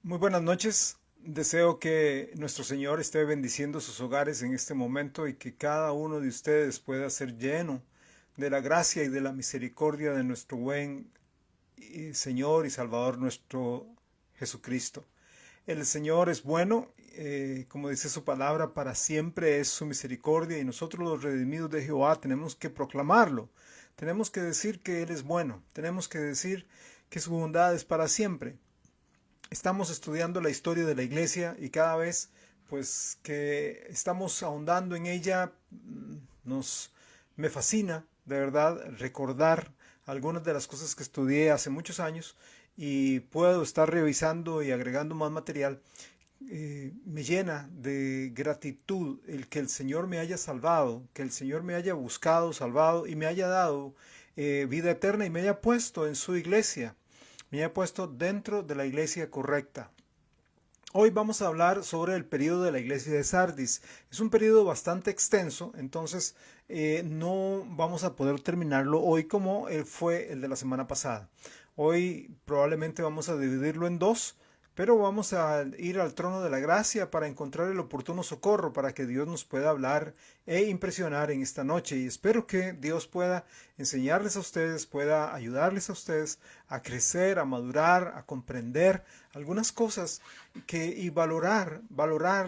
Muy buenas noches. Deseo que nuestro Señor esté bendiciendo sus hogares en este momento y que cada uno de ustedes pueda ser lleno de la gracia y de la misericordia de nuestro buen Señor y Salvador nuestro Jesucristo. El Señor es bueno, como dice su palabra, para siempre es su misericordia y nosotros los redimidos de Jehová tenemos que proclamarlo. Tenemos que decir que Él es bueno, tenemos que decir que su bondad es para siempre. Estamos estudiando la historia de la iglesia y cada vez pues que estamos ahondando en ella nos me fascina de verdad recordar algunas de las cosas que estudié hace muchos años y puedo estar revisando y agregando más material. Me llena de gratitud el que el Señor me haya salvado, que el Señor me haya buscado, salvado y me haya dado vida eterna y me haya puesto en su iglesia, me haya puesto dentro de la iglesia correcta. Hoy vamos a hablar sobre el periodo de la iglesia de Sardis. Es un periodo bastante extenso, entonces no vamos a poder terminarlo hoy como fue el de la semana pasada. Hoy probablemente vamos a dividirlo en dos, pero vamos a ir al trono de la gracia para encontrar el oportuno socorro, para que Dios nos pueda hablar e impresionar en esta noche. Y espero que Dios pueda enseñarles a ustedes, pueda ayudarles a ustedes a crecer, a madurar, a comprender algunas cosas y valorar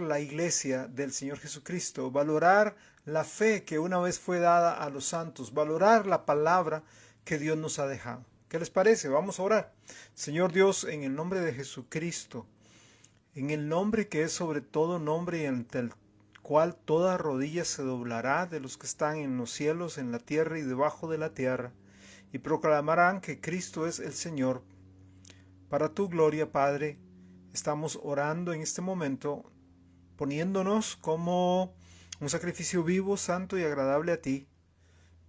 la iglesia del Señor Jesucristo, valorar la fe que una vez fue dada a los santos, valorar la palabra que Dios nos ha dejado. ¿Qué les parece? Vamos a orar. Señor Dios, en el nombre de Jesucristo, en el nombre que es sobre todo nombre y ante el cual toda rodilla se doblará de los que están en los cielos, en la tierra y debajo de la tierra, y proclamarán que Cristo es el Señor. Para tu gloria, Padre, estamos orando en este momento, poniéndonos como un sacrificio vivo, santo y agradable a ti.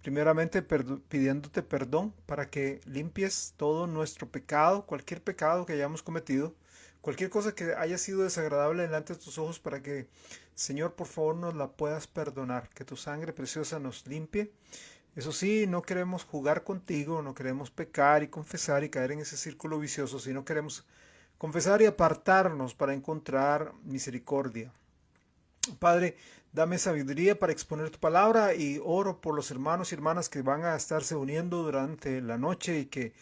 Primeramente pidiéndote perdón para que limpies todo nuestro pecado, cualquier pecado que hayamos cometido, cualquier cosa que haya sido desagradable delante de tus ojos, para que, Señor, por favor nos la puedas perdonar, que tu sangre preciosa nos limpie. Eso sí, no queremos jugar contigo, no queremos pecar y confesar y caer en ese círculo vicioso, sino queremos confesar y apartarnos para encontrar misericordia. Padre, dame sabiduría para exponer tu palabra y oro por los hermanos y hermanas que van a estarse uniendo durante la noche y que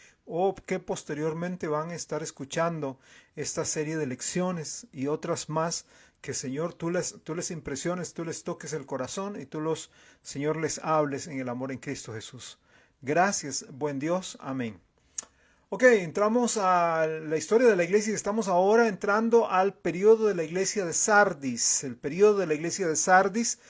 posteriormente van a estar escuchando esta serie de lecciones y otras más que, Señor, tú les impresiones, tú les toques el corazón y Señor, les hables en el amor en Cristo Jesús. Gracias, buen Dios. Amén. Ok, entramos a la historia de la iglesia y estamos ahora entrando al periodo de la iglesia de Sardis, el periodo de la iglesia de Sardis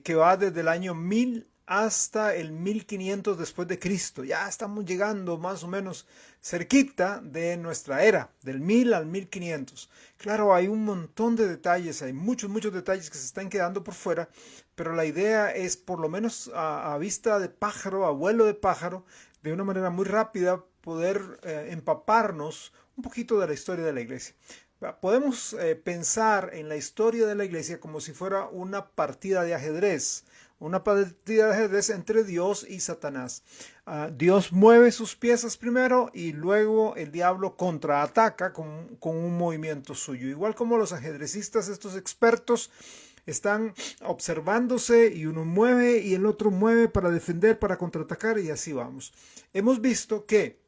que va desde el año 1000 hasta el 1500 después de Cristo. Ya estamos llegando más o menos cerquita de nuestra era, del 1000 al 1500. Claro, hay un montón de detalles, hay muchos detalles que se están quedando por fuera, pero la idea es por lo menos a vista de pájaro, a vuelo de pájaro, de una manera muy rápida poder empaparnos un poquito de la historia de la iglesia. Podemos pensar en la historia de la iglesia como si fuera una partida de ajedrez, una partida de ajedrez entre Dios y Satanás. Dios mueve sus piezas primero y luego el diablo contraataca con un movimiento suyo. Igual como los ajedrecistas, estos expertos, están observándose y uno mueve y el otro mueve para defender, para contraatacar y así vamos. Hemos visto que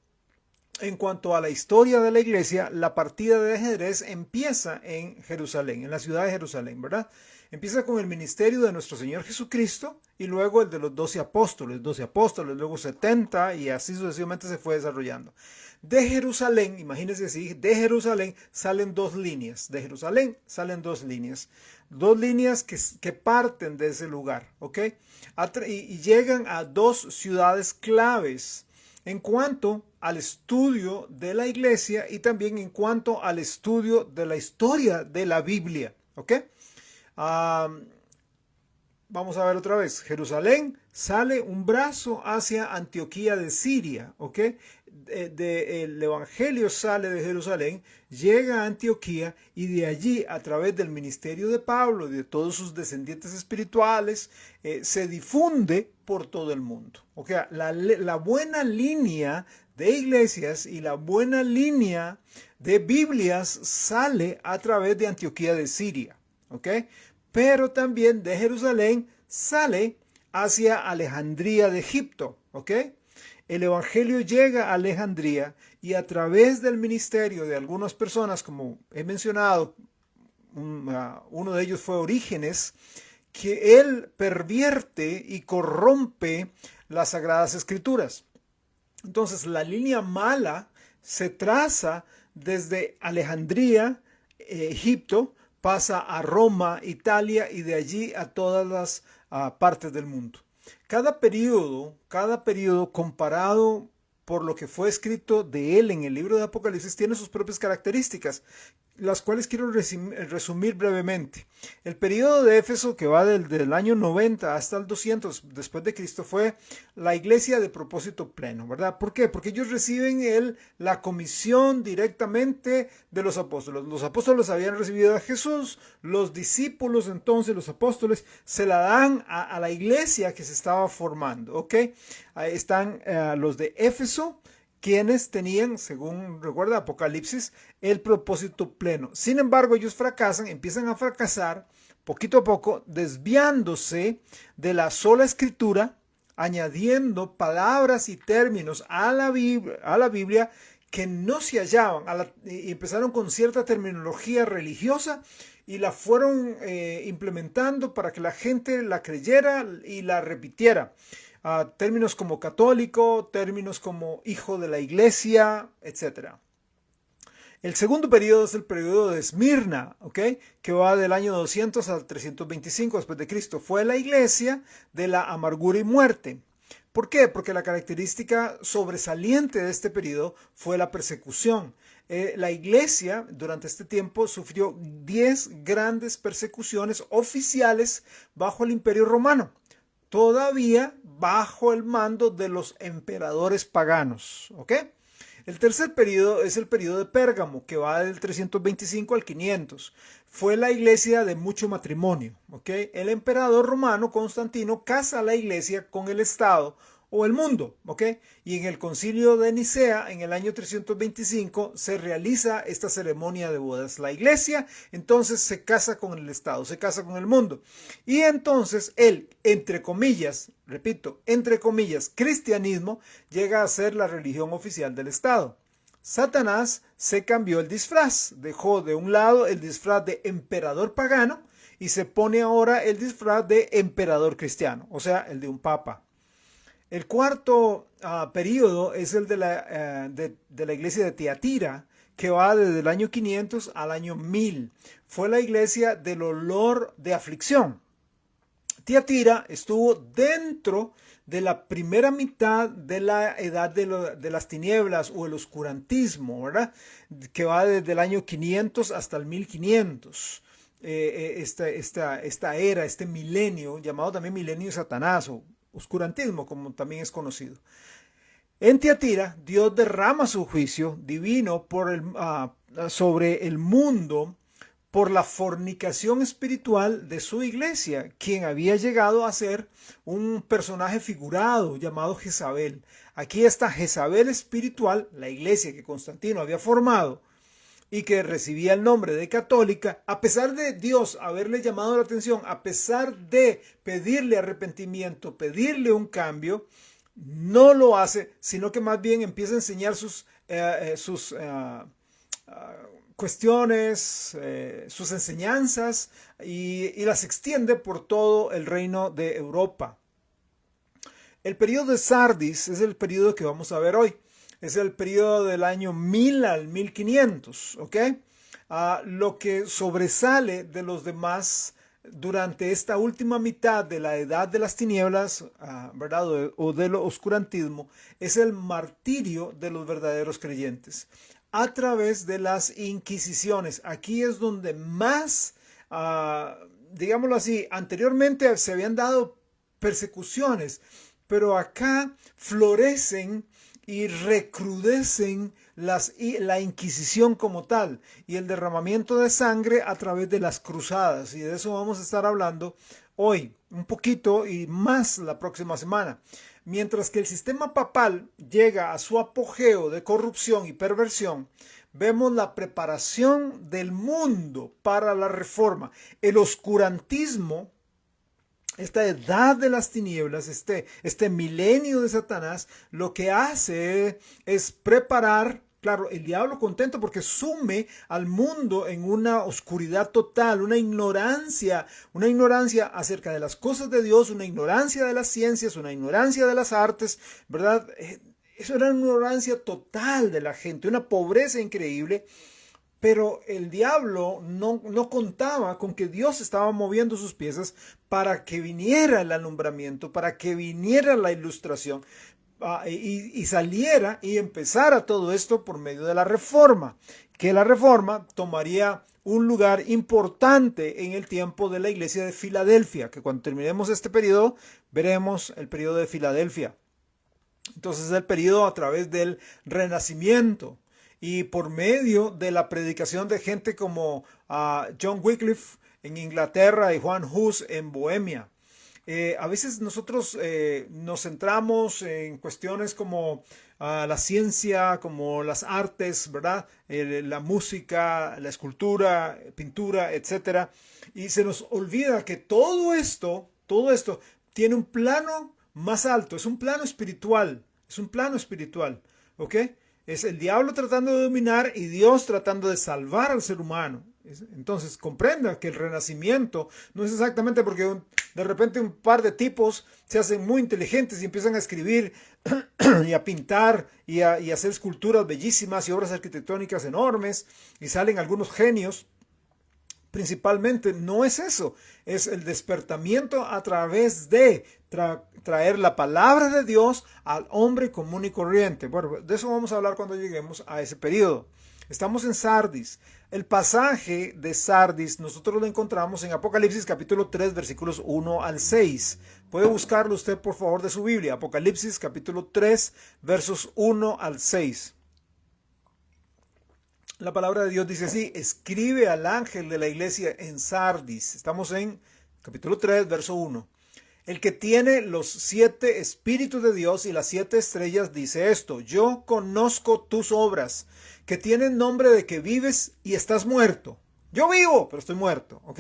en cuanto a la historia de la iglesia, la partida de ajedrez empieza en Jerusalén, en la ciudad de Jerusalén, ¿verdad? Empieza con el ministerio de nuestro Señor Jesucristo y luego el de los 12 apóstoles, luego 70 y así sucesivamente se fue desarrollando. De Jerusalén, imagínense así, de Jerusalén salen dos líneas, de Jerusalén salen dos líneas que parten de ese lugar, ¿ok? Y llegan a dos ciudades claves en cuanto al estudio de la iglesia y también en cuanto al estudio de la historia de la Biblia, ¿ok? Um, Vamos a ver otra vez. Jerusalén sale un brazo hacia Antioquía de Siria, ¿ok? El Evangelio sale de Jerusalén, llega a Antioquía y de allí, a través del ministerio de Pablo y de todos sus descendientes espirituales, se difunde por todo el mundo. O sea, la buena línea de iglesias y la buena línea de Biblias sale a través de Antioquía de Siria, ¿ok? Pero también de Jerusalén sale hacia Alejandría de Egipto, ¿ok? El evangelio llega a Alejandría y a través del ministerio de algunas personas, como he mencionado, uno de ellos fue Orígenes, que él pervierte y corrompe las Sagradas Escrituras. Entonces la línea mala se traza desde Alejandría, Egipto, pasa a Roma, Italia y de allí a todas las partes del mundo. Cada periodo comparado por lo que fue escrito de él en el libro de Apocalipsis tiene sus propias características, las cuales quiero resumir brevemente. El periodo de Éfeso, que va desde el año 90 hasta el 200 después de Cristo, fue la iglesia de propósito pleno, ¿verdad? ¿Por qué? Porque ellos reciben la comisión directamente de los apóstoles. Los apóstoles habían recibido a Jesús, los discípulos, entonces los apóstoles, se la dan a la iglesia que se estaba formando, ¿ok? Ahí están los de Éfeso, quienes tenían, según recuerda Apocalipsis, el propósito pleno. Sin embargo, ellos fracasan, empiezan a fracasar poquito a poco, desviándose de la sola escritura, añadiendo palabras y términos a la Biblia que no se hallaban, y empezaron con cierta terminología religiosa y la fueron implementando para que la gente la creyera y la repitiera. Términos como católico, términos como hijo de la iglesia, etc. El segundo periodo es el periodo de Esmirna, ¿ok? Que va del año 200 al 325 después de Cristo. Fue la iglesia de la amargura y muerte. ¿Por qué? Porque la característica sobresaliente de este periodo fue la persecución. La iglesia durante este tiempo sufrió 10 grandes persecuciones oficiales bajo el Imperio Romano, todavía bajo el mando de los emperadores paganos, ¿ok? El tercer periodo es el periodo de Pérgamo, que va del 325 al 500. Fue la iglesia de mucho matrimonio, ¿ok? El emperador romano Constantino casa a la iglesia con el Estado o el mundo, ¿ok? Y en el concilio de Nicea, en el año 325, se realiza esta ceremonia de bodas. La iglesia entonces se casa con el Estado, se casa con el mundo. Y entonces él, entre comillas, repito, entre comillas, cristianismo, llega a ser la religión oficial del Estado. Satanás se cambió el disfraz, dejó de un lado el disfraz de emperador pagano y se pone ahora el disfraz de emperador cristiano, o sea, el de un papa. El cuarto periodo es el de la iglesia de Tiatira, que va desde el año 500 al año 1000. Fue la iglesia del olor de aflicción. Tiatira estuvo dentro de la primera mitad de la edad de las tinieblas o el oscurantismo, ¿verdad? Que va desde el año 500 hasta el 1500. Esta era, este milenio, llamado también milenio de Satanás o oscurantismo, como también es conocido. En Tiatira, Dios derrama su juicio divino sobre el mundo por la fornicación espiritual de su iglesia, quien había llegado a ser un personaje figurado llamado Jezabel. Aquí está Jezabel espiritual, la iglesia que Constantino había formado y que recibía el nombre de católica, a pesar de Dios haberle llamado la atención, a pesar de pedirle arrepentimiento, pedirle un cambio, no lo hace, sino que más bien empieza a enseñar sus cuestiones, sus enseñanzas y las extiende por todo el reino de Europa. El periodo de Sardis es el periodo que vamos a ver hoy. Es el periodo del año 1000 al 1500, ¿ok? Lo que sobresale de los demás durante esta última mitad de la edad de las tinieblas, ¿verdad? O del oscurantismo, es el martirio de los verdaderos creyentes a través de las inquisiciones. Aquí es donde más, digámoslo así, anteriormente se habían dado persecuciones, pero acá florecen y recrudecen la Inquisición como tal y el derramamiento de sangre a través de las cruzadas, y de eso vamos a estar hablando hoy un poquito y más la próxima semana. mientras que el sistema papal llega a su apogeo de corrupción y perversión, vemos la preparación del mundo para la reforma. El oscurantismo, esta edad de las tinieblas, este milenio de Satanás, lo que hace es preparar, claro, el diablo contento porque sume al mundo en una oscuridad total, una ignorancia acerca de las cosas de Dios, una ignorancia de las ciencias, una ignorancia de las artes, ¿verdad? Eso era una ignorancia total de la gente, una pobreza increíble. Pero el diablo no contaba con que Dios estaba moviendo sus piezas para que viniera el alumbramiento, para que viniera la ilustración y saliera y empezara todo esto por medio de la reforma, que la reforma tomaría un lugar importante en el tiempo de la iglesia de Filadelfia, que cuando terminemos este periodo veremos el periodo de Filadelfia. Entonces el periodo a través del Renacimiento y por medio de la predicación de gente como John Wycliffe en Inglaterra y Juan Hus en Bohemia. A veces nosotros nos centramos en cuestiones como la ciencia, como las artes, ¿verdad? La música, la escultura, pintura, etcétera. Y se nos olvida que todo esto tiene un plano más alto, es un plano espiritual, ¿ok? Es el diablo tratando de dominar y Dios tratando de salvar al ser humano. Entonces comprenda que el renacimiento no es exactamente porque de repente un par de tipos se hacen muy inteligentes y empiezan a escribir y a pintar y a hacer esculturas bellísimas y obras arquitectónicas enormes y salen algunos genios. Principalmente no es eso, es el despertamiento a través de traer la palabra de Dios al hombre común y corriente. Bueno, de eso vamos a hablar cuando lleguemos a ese periodo. Estamos en Sardis. El pasaje de Sardis nosotros lo encontramos en Apocalipsis capítulo 3 versículos 1 al 6. Puede buscarlo usted por favor de su Biblia. Apocalipsis capítulo 3 versos 1 al 6. La palabra de Dios dice así: escribe al ángel de la iglesia en Sardis. Estamos en capítulo 3, verso 1. El que tiene los 7 espíritus de Dios y las 7 estrellas dice esto: yo conozco tus obras, que tienen nombre de que vives y estás muerto. Yo vivo, pero estoy muerto, ¿ok?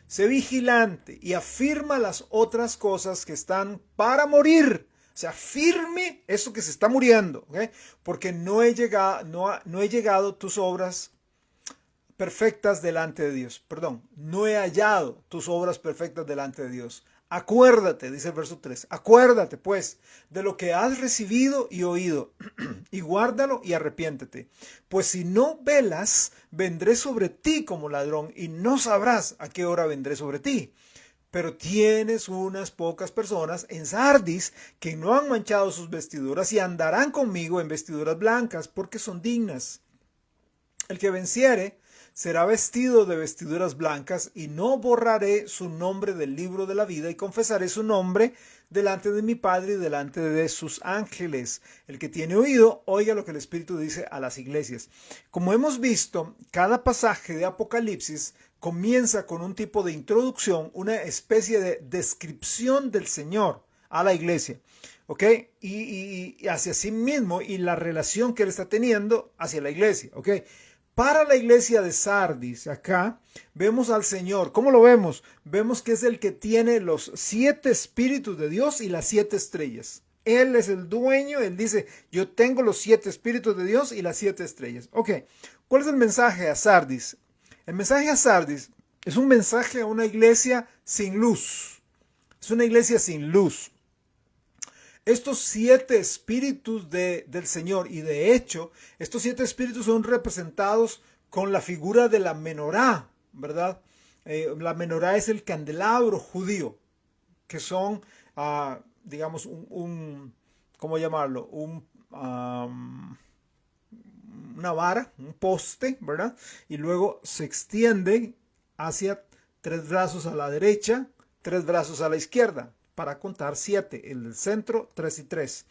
Sé vigilante y afirma las otras cosas que están para morir. O sea, firme eso que se está muriendo, ¿ok? Porque no he llegado tus obras perfectas delante de Dios. Perdón, no he hallado tus obras perfectas delante de Dios. Acuérdate, dice el verso 3, acuérdate pues de lo que has recibido y oído, y guárdalo y arrepiéntete. Pues si no velas, vendré sobre ti como ladrón, y no sabrás a qué hora vendré sobre ti. Pero tienes unas pocas personas en Sardis que no han manchado sus vestiduras y andarán conmigo en vestiduras blancas porque son dignas. El que venciere será vestido de vestiduras blancas y no borraré su nombre del libro de la vida y confesaré su nombre delante de mi Padre y delante de sus ángeles. El que tiene oído, oiga lo que el Espíritu dice a las iglesias. Como hemos visto, cada pasaje de Apocalipsis comienza con un tipo de introducción, una especie de descripción del Señor a la iglesia, ¿ok? Y hacia sí mismo y la relación que él está teniendo hacia la iglesia, ¿ok? Para la iglesia de Sardis, acá vemos al Señor. ¿Cómo lo vemos? Vemos que es el que tiene los 7 espíritus de Dios y las 7 estrellas. Él es el dueño, él dice, yo tengo los 7 espíritus de Dios y las 7 estrellas. Ok, ¿cuál es el mensaje a Sardis? El mensaje a Sardis es un mensaje a una iglesia sin luz. Es una iglesia sin luz. Estos 7 espíritus del Señor, y de hecho, estos 7 espíritus son representados con la figura de la menorá, ¿verdad? La menorá es el candelabro judío, que son, digamos, ¿cómo llamarlo? Una vara, un poste, ¿verdad? Y luego se extiende hacia 3 brazos a la derecha, 3 brazos a la izquierda, para contar 7, el del centro 3 y 3.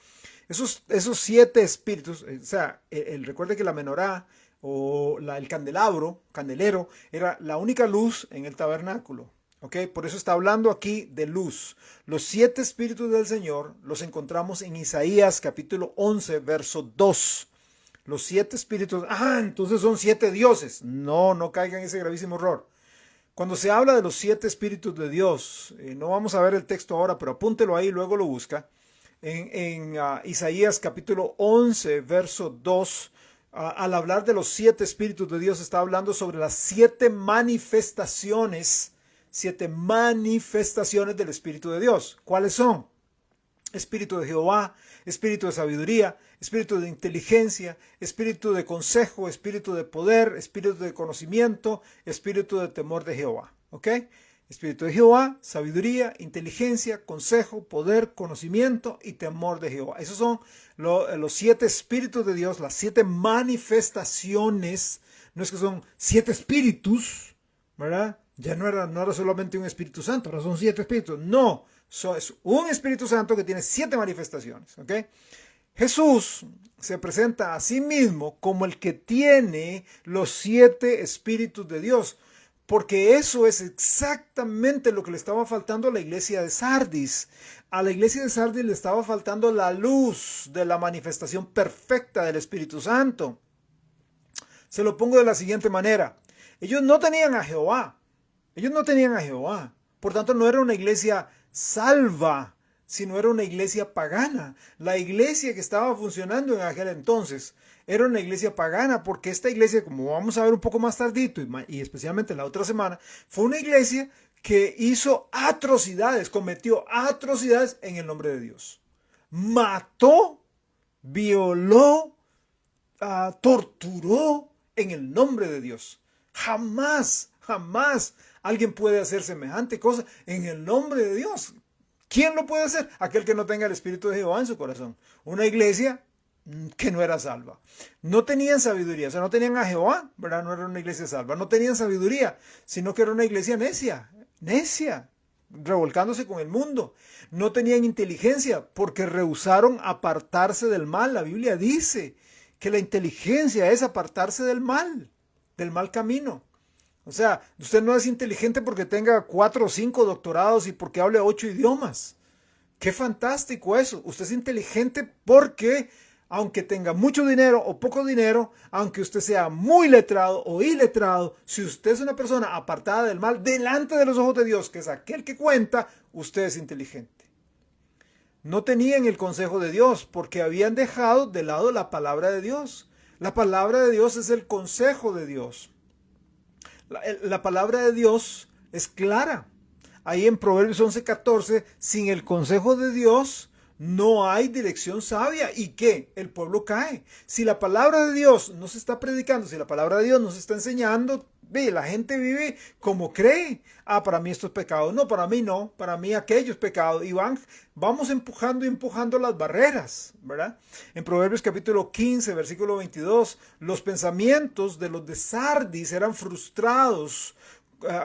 Esos 7 espíritus, o sea, recuerde que la menorá o el candelero era la única luz en el tabernáculo. ¿Ok? Por eso está hablando aquí de luz. Los 7 espíritus del Señor los encontramos en Isaías capítulo 11, verso 2. Los 7 espíritus, entonces son 7 dioses. No, no caigan en ese gravísimo error. Cuando se habla de los 7 espíritus de Dios, no vamos a ver el texto ahora, pero apúntelo ahí, luego lo busca. En Isaías capítulo 11, verso 2, al hablar de los 7 espíritus de Dios, está hablando sobre las 7 manifestaciones del Espíritu de Dios. ¿Cuáles son? Espíritu de Jehová, espíritu de sabiduría, espíritu de inteligencia, espíritu de consejo, espíritu de poder, espíritu de conocimiento, espíritu de temor de Jehová. ¿Ok? Espíritu de Jehová, sabiduría, inteligencia, consejo, poder, conocimiento y temor de Jehová. Esos son los 7 espíritus de Dios, las 7 manifestaciones. No es que son 7 espíritus, ¿verdad? Ya no era solamente un Espíritu Santo, ahora son 7 espíritus. No, es un Espíritu Santo que tiene 7 manifestaciones. ¿Ok? Jesús se presenta a sí mismo como el que tiene los 7 espíritus de Dios, porque eso es exactamente lo que le estaba faltando a la iglesia de Sardis. A la iglesia de Sardis le estaba faltando la luz de la manifestación perfecta del Espíritu Santo. Se lo pongo de la siguiente manera. Ellos no tenían a Jehová. Por tanto, no era una iglesia salva, sino era una iglesia pagana. La iglesia que estaba funcionando en aquel entonces era una iglesia pagana, porque esta iglesia, como vamos a ver un poco más tardito y especialmente la otra semana, fue una iglesia que hizo atrocidades, cometió atrocidades en el nombre de Dios. Mató, violó, torturó en el nombre de Dios. Jamás alguien puede hacer semejante cosa en el nombre de Dios. ¿Quién lo puede hacer? Aquel que no tenga el Espíritu de Jehová en su corazón. Una iglesia que no era salva. No tenían sabiduría, o sea, no tenían a Jehová, ¿verdad? No era una iglesia salva. No tenían sabiduría, sino que era una iglesia necia, revolcándose con el mundo. No tenían inteligencia porque rehusaron apartarse del mal. La Biblia dice que la inteligencia es apartarse del mal camino. O sea, usted no es inteligente porque tenga 4 o 5 doctorados y porque hable 8 idiomas. ¡Qué fantástico eso! Usted es inteligente porque, aunque tenga mucho dinero o poco dinero, aunque usted sea muy letrado o iletrado, si usted es una persona apartada del mal delante de los ojos de Dios, que es aquel que cuenta, usted es inteligente. No tenían el consejo de Dios porque habían dejado de lado la palabra de Dios. La palabra de Dios es el consejo de Dios. La palabra de Dios es clara. Ahí en Proverbios 11:14, sin el consejo de Dios no hay dirección sabia. ¿Y qué? El pueblo cae. Si la palabra de Dios no se está predicando, si la palabra de Dios no se está enseñando, la gente vive como cree. Para mí esto es pecado. No, para mí no. Para mí aquello es pecado. Y vamos empujando las barreras, ¿verdad? En Proverbios capítulo 15, versículo 22, los pensamientos de los de Sardis eran frustrados,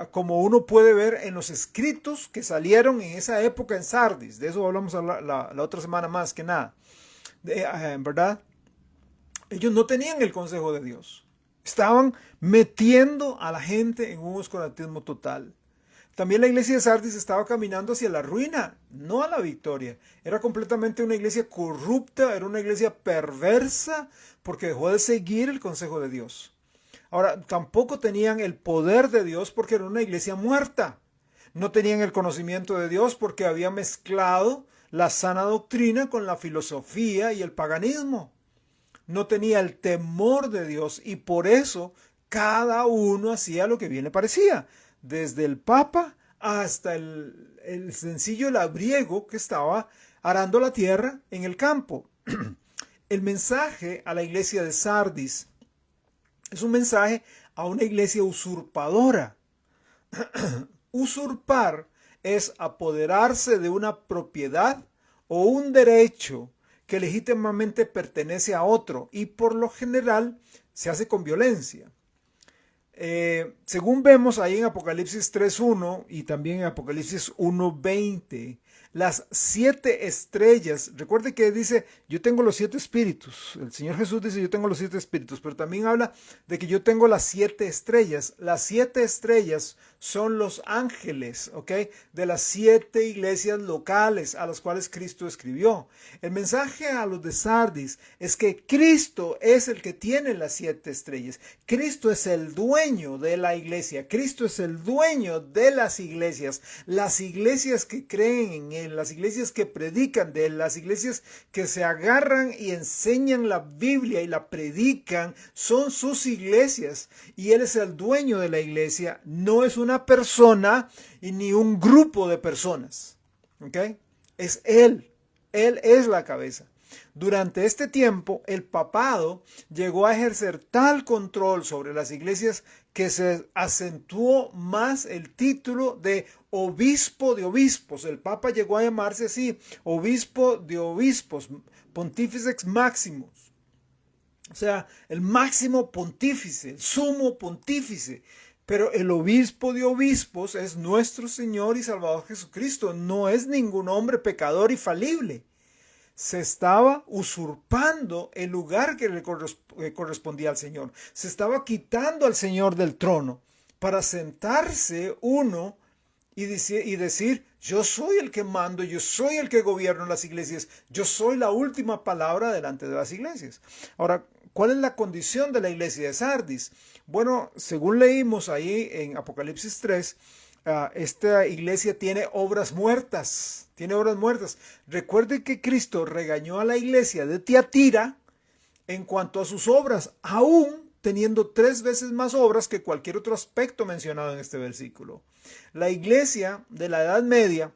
como uno puede ver en los escritos que salieron en esa época en Sardis. De eso hablamos la otra semana más que nada. ¿Verdad? Ellos no tenían el consejo de Dios. Estaban metiendo a la gente en un oscurantismo total. También la iglesia de Sardis estaba caminando hacia la ruina, no a la victoria. Era completamente una iglesia corrupta, era una iglesia perversa, porque dejó de seguir el consejo de Dios. Ahora, tampoco tenían el poder de Dios porque era una iglesia muerta. No tenían el conocimiento de Dios porque había mezclado la sana doctrina con la filosofía y el paganismo. No tenía el temor de Dios y por eso cada uno hacía lo que bien le parecía. Desde el Papa hasta el sencillo labriego que estaba arando la tierra en el campo. El mensaje a la iglesia de Sardis es un mensaje a una iglesia usurpadora. Usurpar es apoderarse de una propiedad o un derecho que legítimamente pertenece a otro y por lo general se hace con violencia. Según vemos ahí en Apocalipsis 3.1 y también en Apocalipsis 1.20, las 7 estrellas. Recuerde que dice, yo tengo los 7 espíritus. El Señor Jesús dice, yo tengo los 7 espíritus, pero también habla de que yo tengo las 7 estrellas. Las 7 estrellas son los ángeles, ¿ok? De las 7 iglesias locales a las cuales Cristo escribió. El mensaje a los de Sardis es que Cristo es el que tiene las 7 estrellas. Cristo es el dueño de la iglesia. Cristo es el dueño de las iglesias. Las iglesias que creen en Él, las iglesias que predican de Él, las iglesias que se agarran y enseñan la Biblia y la predican, son sus iglesias. Y Él es el dueño de la iglesia, no es una persona y ni un grupo de personas. ¿Ok? Es Él. Él es la cabeza. Durante este tiempo, el papado llegó a ejercer tal control sobre las iglesias que se acentuó más el título de obispo de obispos. El papa llegó a llamarse así, obispo de obispos, pontíficex maximus. O sea, el máximo pontífice, el sumo pontífice. Pero el obispo de obispos es nuestro Señor y Salvador Jesucristo. No es ningún hombre pecador y falible. Se estaba usurpando el lugar que le correspondía al Señor. Se estaba quitando al Señor del trono para sentarse uno y decir, yo soy el que mando, yo soy el que gobierno las iglesias, yo soy la última palabra delante de las iglesias. Ahora, ¿cuál es la condición de la iglesia de Sardis? Bueno, según leímos ahí en Apocalipsis 3, esta iglesia tiene obras muertas. Tiene obras muertas. Recuerde que Cristo regañó a la iglesia de Tiatira en cuanto a sus obras, aún teniendo 3 veces más obras que cualquier otro aspecto mencionado en este versículo. La iglesia de la Edad Media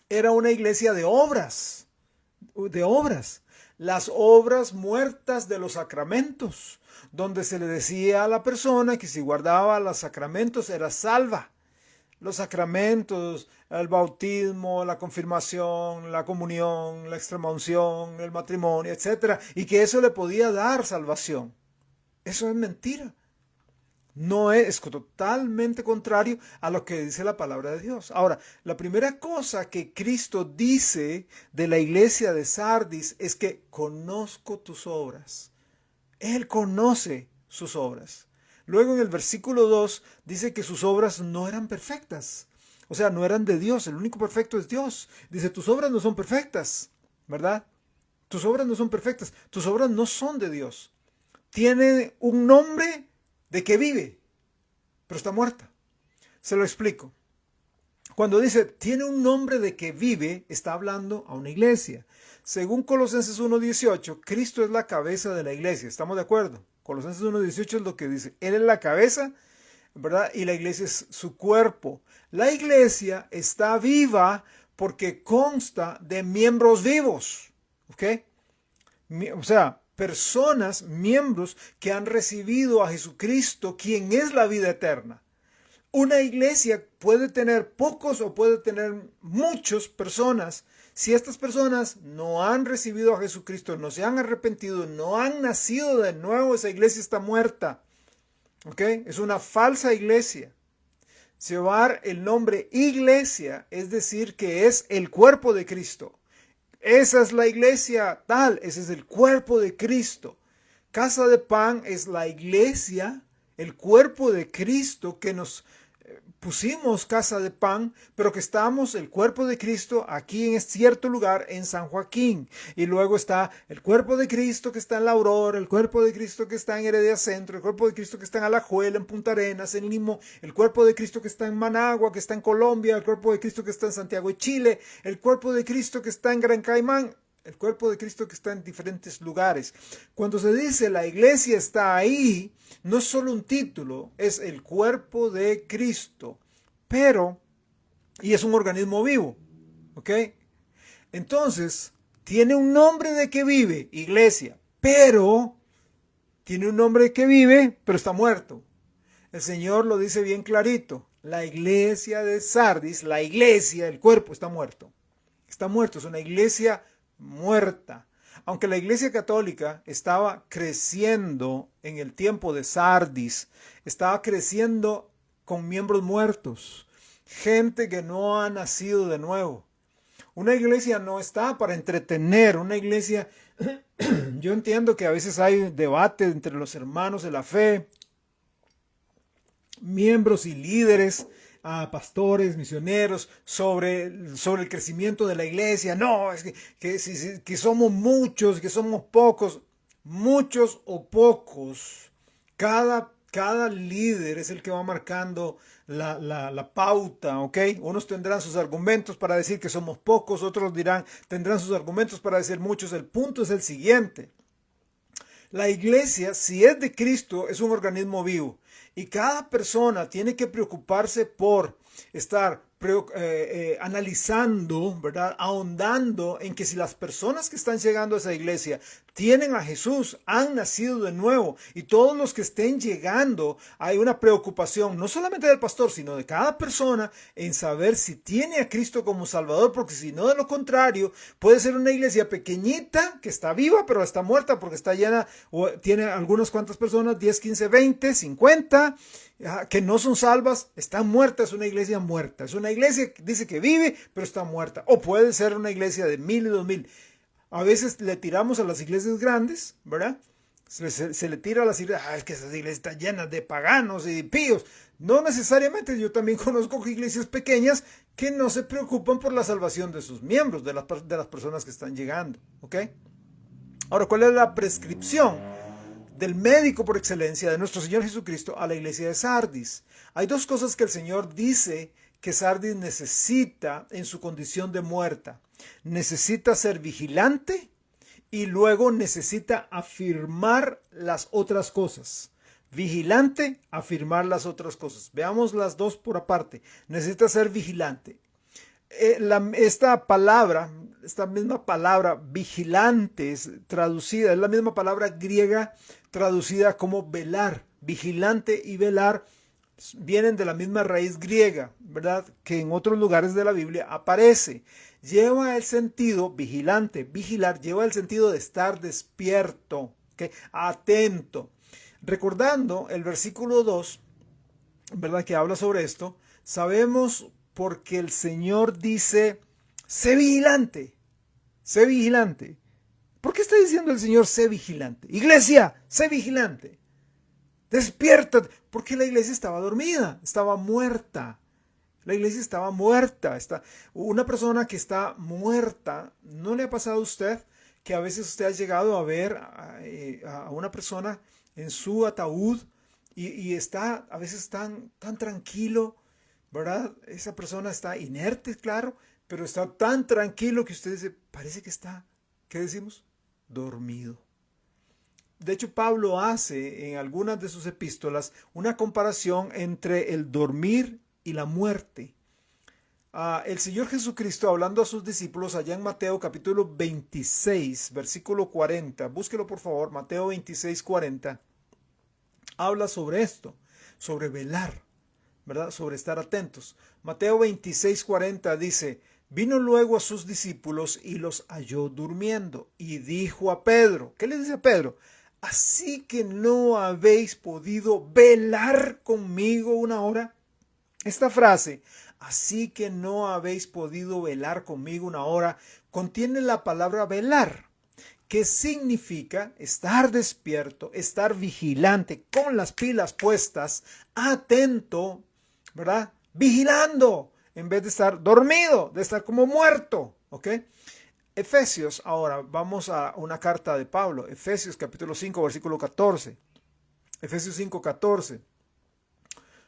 era una iglesia de obras. Las obras muertas de los sacramentos, donde se le decía a la persona que si guardaba los sacramentos era salva. Los sacramentos, el bautismo, la confirmación, la comunión, la extremaunción, el matrimonio, etc. Y que eso le podía dar salvación. Eso es mentira. No es totalmente contrario a lo que dice la palabra de Dios. Ahora, la primera cosa que Cristo dice de la iglesia de Sardis es que conozco tus obras. Él conoce sus obras. Luego en el versículo 2 dice que sus obras no eran perfectas. O sea, no eran de Dios. El único perfecto es Dios. Dice, tus obras no son perfectas, ¿verdad? Tus obras no son perfectas. Tus obras no son de Dios. Tiene un nombre de que vive, pero está muerta. Se lo explico. Cuando dice, tiene un nombre de que vive, está hablando a una iglesia. Según Colosenses 1:18, Cristo es la cabeza de la iglesia. ¿Estamos de acuerdo? Colosenses 1:18 es lo que dice. Él es la cabeza, ¿verdad? Y la iglesia es su cuerpo. La iglesia está viva porque consta de miembros vivos. ¿Ok? O sea, personas, miembros que han recibido a Jesucristo, quien es la vida eterna. Una iglesia puede tener pocos o puede tener muchas personas. Si estas personas no han recibido a Jesucristo, no se han arrepentido, no han nacido de nuevo, esa iglesia está muerta. ¿Ok? Es una falsa iglesia. Llevar el nombre iglesia es decir que es el cuerpo de Cristo. Esa es la iglesia tal, ese es el cuerpo de Cristo. Casa de Pan es la iglesia, el cuerpo de Cristo que nos pusimos casa de pan, pero que estamos el cuerpo de Cristo aquí en cierto lugar en San Joaquín. Y luego está el cuerpo de Cristo que está en La Aurora, el cuerpo de Cristo que está en Heredia Centro, el cuerpo de Cristo que está en Alajuela, en Punta Arenas, en Limón, el cuerpo de Cristo que está en Managua, que está en Colombia, el cuerpo de Cristo que está en Santiago de Chile, el cuerpo de Cristo que está en Gran Caimán, el cuerpo de Cristo que está en diferentes lugares. Cuando se dice la iglesia está ahí, no es solo un título, es el cuerpo de Cristo. Pero, y es un organismo vivo, ¿ok? Entonces, tiene un nombre de que vive, iglesia, pero tiene un nombre de que vive, pero está muerto. El Señor lo dice bien clarito. La iglesia de Sardis, la iglesia, el cuerpo está muerto. Está muerto, es una iglesia muerta. Aunque la iglesia católica estaba creciendo en el tiempo de Sardis, estaba creciendo con miembros muertos, gente que no ha nacido de nuevo. Una iglesia no está para entretener, una iglesia, yo entiendo que a veces hay debate entre los hermanos de la fe, miembros y líderes, pastores, misioneros, sobre el crecimiento de la iglesia. No, es que somos muchos, que somos pocos, muchos o pocos. Cada líder es el que va marcando la pauta, ¿ok? Unos tendrán sus argumentos para decir que somos pocos, otros tendrán sus argumentos para decir muchos. El punto es el siguiente. La iglesia, si es de Cristo, es un organismo vivo y cada persona tiene que preocuparse por estar analizando, ¿verdad? Ahondando en que si las personas que están llegando a esa iglesia tienen a Jesús, han nacido de nuevo, y todos los que estén llegando, hay una preocupación no solamente del pastor, sino de cada persona en saber si tiene a Cristo como Salvador, porque si no, de lo contrario, puede ser una iglesia pequeñita que está viva, pero está muerta porque está llena, o tiene algunas cuantas personas, 10, 15, 20, 50, que no son salvas, están muertas. Es una iglesia muerta, es una iglesia que dice que vive, pero está muerta. O puede ser una iglesia de 1000 y 2000. A veces le tiramos a las iglesias grandes, ¿verdad? Se le tira a las iglesias, es que esas iglesias están llenas de paganos y de píos. No necesariamente, yo también conozco iglesias pequeñas que no se preocupan por la salvación de sus miembros, de las personas que están llegando, ¿ok? Ahora, ¿cuál es la prescripción del médico por excelencia de nuestro Señor Jesucristo a la iglesia de Sardis? Hay dos cosas que el Señor dice que Sardis necesita en su condición de muerta. Necesita ser vigilante y luego necesita afirmar las otras cosas. Vigilante, afirmar las otras cosas. Veamos las dos por aparte. Necesita ser vigilante. Esta misma palabra vigilante es traducida, es la misma palabra griega traducida como velar. Vigilante y velar vienen de la misma raíz griega, ¿verdad? Que en otros lugares de la Biblia aparece. Lleva el sentido, vigilante, vigilar, lleva el sentido de estar despierto, ¿okay? Atento. Recordando el versículo 2, ¿verdad? Que habla sobre esto, sabemos porque el Señor dice, sé vigilante, sé vigilante. ¿Por qué está diciendo el Señor, sé vigilante? Iglesia, sé vigilante. Despierta, porque la iglesia estaba dormida, estaba muerta. La iglesia estaba muerta. Una persona que está muerta, ¿no le ha pasado a usted que a veces usted ha llegado a ver a una persona en su ataúd y está a veces tan tranquilo, ¿verdad? Esa persona está inerte, claro, pero está tan tranquilo que usted dice, parece que está, ¿qué decimos? Dormido. De hecho, Pablo hace en algunas de sus epístolas una comparación entre el dormir y la muerte. El Señor Jesucristo, hablando a sus discípulos allá en Mateo capítulo 26, versículo 40, búsquelo por favor, Mateo 26, 40, habla sobre esto, sobre velar, ¿verdad? Sobre estar atentos. Mateo 26, 40 dice, vino luego a sus discípulos y los halló durmiendo y dijo a Pedro, ¿qué le dice a Pedro? Así que no habéis podido velar conmigo una hora. Esta frase, así que no habéis podido velar conmigo una hora, contiene la palabra velar, que significa estar despierto, estar vigilante, con las pilas puestas, atento, ¿verdad? Vigilando, en vez de estar dormido, de estar como muerto, ¿ok? Efesios, ahora vamos a una carta de Pablo, Efesios capítulo 5, versículo 14. Efesios 5, 14.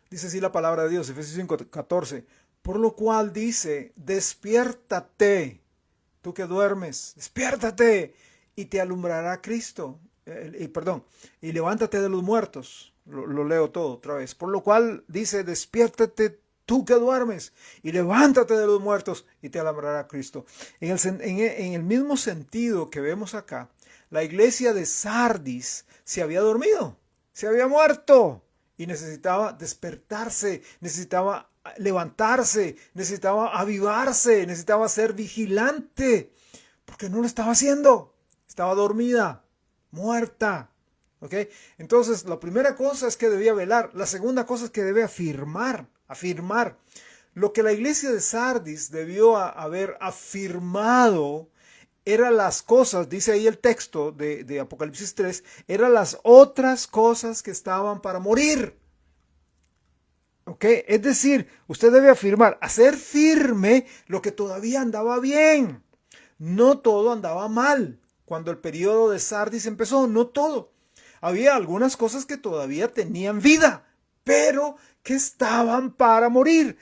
Dice así la palabra de Dios, Efesios 5, 14. Por lo cual dice, despiértate, tú que duermes, despiértate y te alumbrará Cristo. Y levántate de los muertos. Lo leo todo otra vez. Por lo cual dice, despiértate tú que duermes y levántate de los muertos y te alumbrará Cristo. En el mismo sentido que vemos acá, la iglesia de Sardis se había dormido, se había muerto y necesitaba despertarse, necesitaba levantarse, necesitaba avivarse, necesitaba ser vigilante, porque no lo estaba haciendo, estaba dormida, muerta. ¿Ok? Entonces, la primera cosa es que debía velar, la segunda cosa es que debe afirmar. Lo que la iglesia de Sardis debió haber afirmado eran las cosas, dice ahí el texto de Apocalipsis 3, eran las otras cosas que estaban para morir. ¿Ok? Es decir, usted debe afirmar, hacer firme lo que todavía andaba bien. No todo andaba mal. Cuando el periodo de Sardis empezó, no todo. Había algunas cosas que todavía tenían vida, pero que estaban para morir.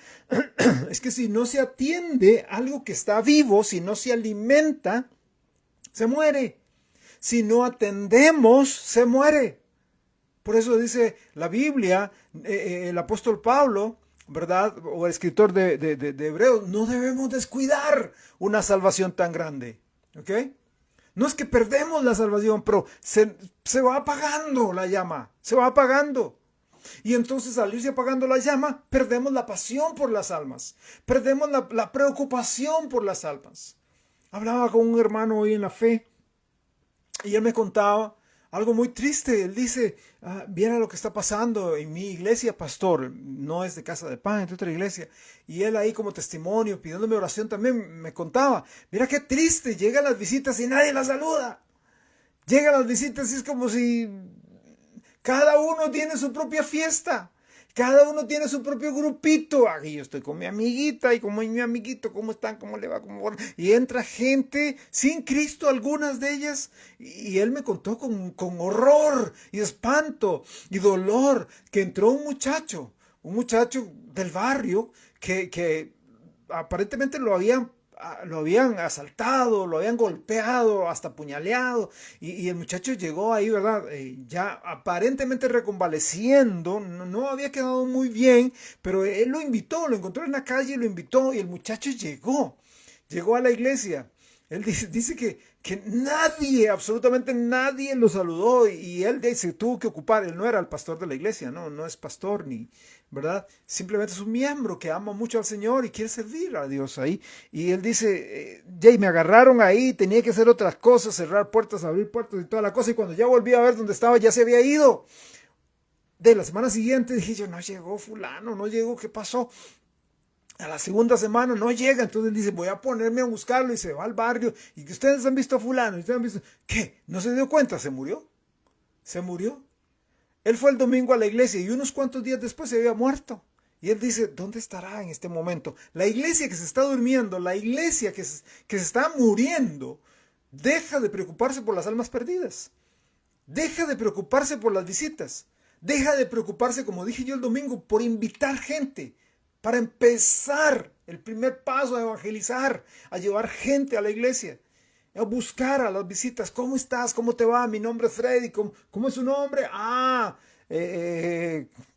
Es que si no se atiende algo que está vivo, si no se alimenta, se muere. Si no atendemos, se muere. Por eso dice la Biblia, el apóstol Pablo, ¿verdad? O el escritor de Hebreos, no debemos descuidar una salvación tan grande. ¿Ok? No es que perdemos la salvación, pero se va apagando la llama, se va apagando. Y entonces al irse apagando la llama, perdemos la pasión por las almas, perdemos la preocupación por las almas. Hablaba con un hermano hoy en la fe y él me contaba algo muy triste. Él dice, viera lo que está pasando en mi iglesia, pastor, no es de Casa de Pan, es de otra iglesia. Y él ahí como testimonio, pidiéndome oración también, me contaba, mira qué triste, llegan las visitas y nadie las saluda. Llegan las visitas y es como si cada uno tiene su propia fiesta. Cada uno tiene su propio grupito. Aquí yo estoy con mi amiguita y como mi amiguito, ¿cómo están? ¿Cómo le va? ¿Cómo va? Y entra gente sin Cristo, algunas de ellas. Y él me contó con horror y espanto y dolor que entró un muchacho del barrio que aparentemente lo habían asaltado, lo habían golpeado, hasta apuñaleado, y el muchacho llegó ahí, ¿verdad? Ya aparentemente reconvaleciendo, no había quedado muy bien, pero él lo invitó, lo encontró en la calle, lo invitó, y el muchacho llegó a la iglesia. Él dice que nadie, absolutamente nadie lo saludó, y él se tuvo que ocupar. Él no era el pastor de la iglesia, no es pastor ni, ¿verdad? Simplemente es un miembro que ama mucho al Señor y quiere servir a Dios ahí. Y él dice, Jay, me agarraron ahí, tenía que hacer otras cosas, cerrar puertas, abrir puertas y toda la cosa, y cuando ya volví a ver dónde estaba, ya se había ido. De la semana siguiente dije yo, no llegó fulano, no llegó, ¿qué pasó? A la segunda semana no llega, entonces dice, voy a ponerme a buscarlo, y se va al barrio, y que ustedes han visto a fulano, ustedes han visto, ¿qué? ¿No se dio cuenta? ¿Se murió? ¿Se murió? Él fue el domingo a la iglesia y unos cuantos días después se había muerto. Y él dice, ¿dónde estará en este momento? La iglesia que se está durmiendo, la iglesia que se está muriendo, deja de preocuparse por las almas perdidas. Deja de preocuparse por las visitas. Deja de preocuparse, como dije yo el domingo, por invitar gente. Para empezar el primer paso a evangelizar, a llevar gente a la iglesia, a buscar a las visitas. ¿Cómo estás? ¿Cómo te va? Mi nombre es Freddy. ¿Cómo es su nombre?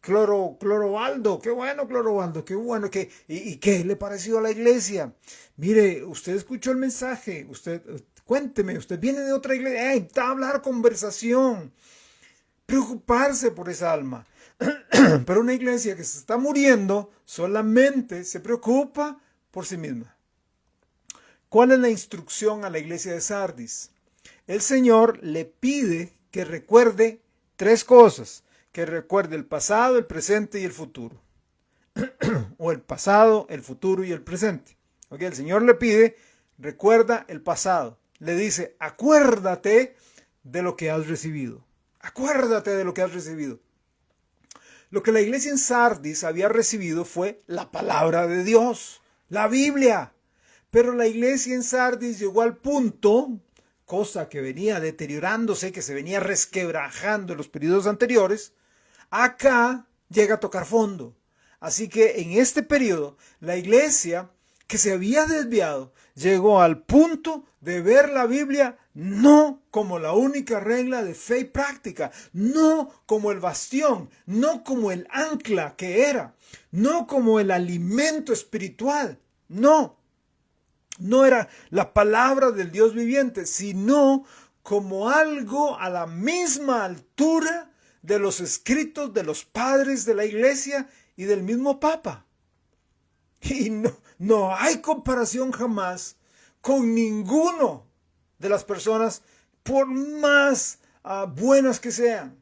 Clorobaldo. Qué bueno, Clorobaldo. Qué bueno. ¿Y qué le pareció a la iglesia? Mire, usted escuchó el mensaje. Cuénteme, usted viene de otra iglesia. Hablar conversación. Preocuparse por esa alma. Pero una iglesia que se está muriendo solamente se preocupa por sí misma. ¿Cuál es la instrucción a la iglesia de Sardis? El Señor le pide que recuerde tres cosas. Que recuerde el pasado, el presente y el futuro. O el pasado, el futuro y el presente. ¿Ok? El Señor le pide, recuerda el pasado. Le dice, acuérdate de lo que has recibido. Acuérdate de lo que has recibido. Lo que la iglesia en Sardis había recibido fue la palabra de Dios, la Biblia. Pero la iglesia en Sardis llegó al punto, cosa que venía deteriorándose, que se venía resquebrajando en los periodos anteriores, acá llega a tocar fondo. Así que en este periodo, la iglesia que se había desviado llegó al punto de ver la Biblia no como la única regla de fe y práctica, no como el bastión, no como el ancla que era, no como el alimento espiritual, no era la palabra del Dios viviente, sino como algo a la misma altura de los escritos de los padres de la iglesia y del mismo Papa. Y no hay comparación jamás con ninguno de las personas, por más buenas que sean.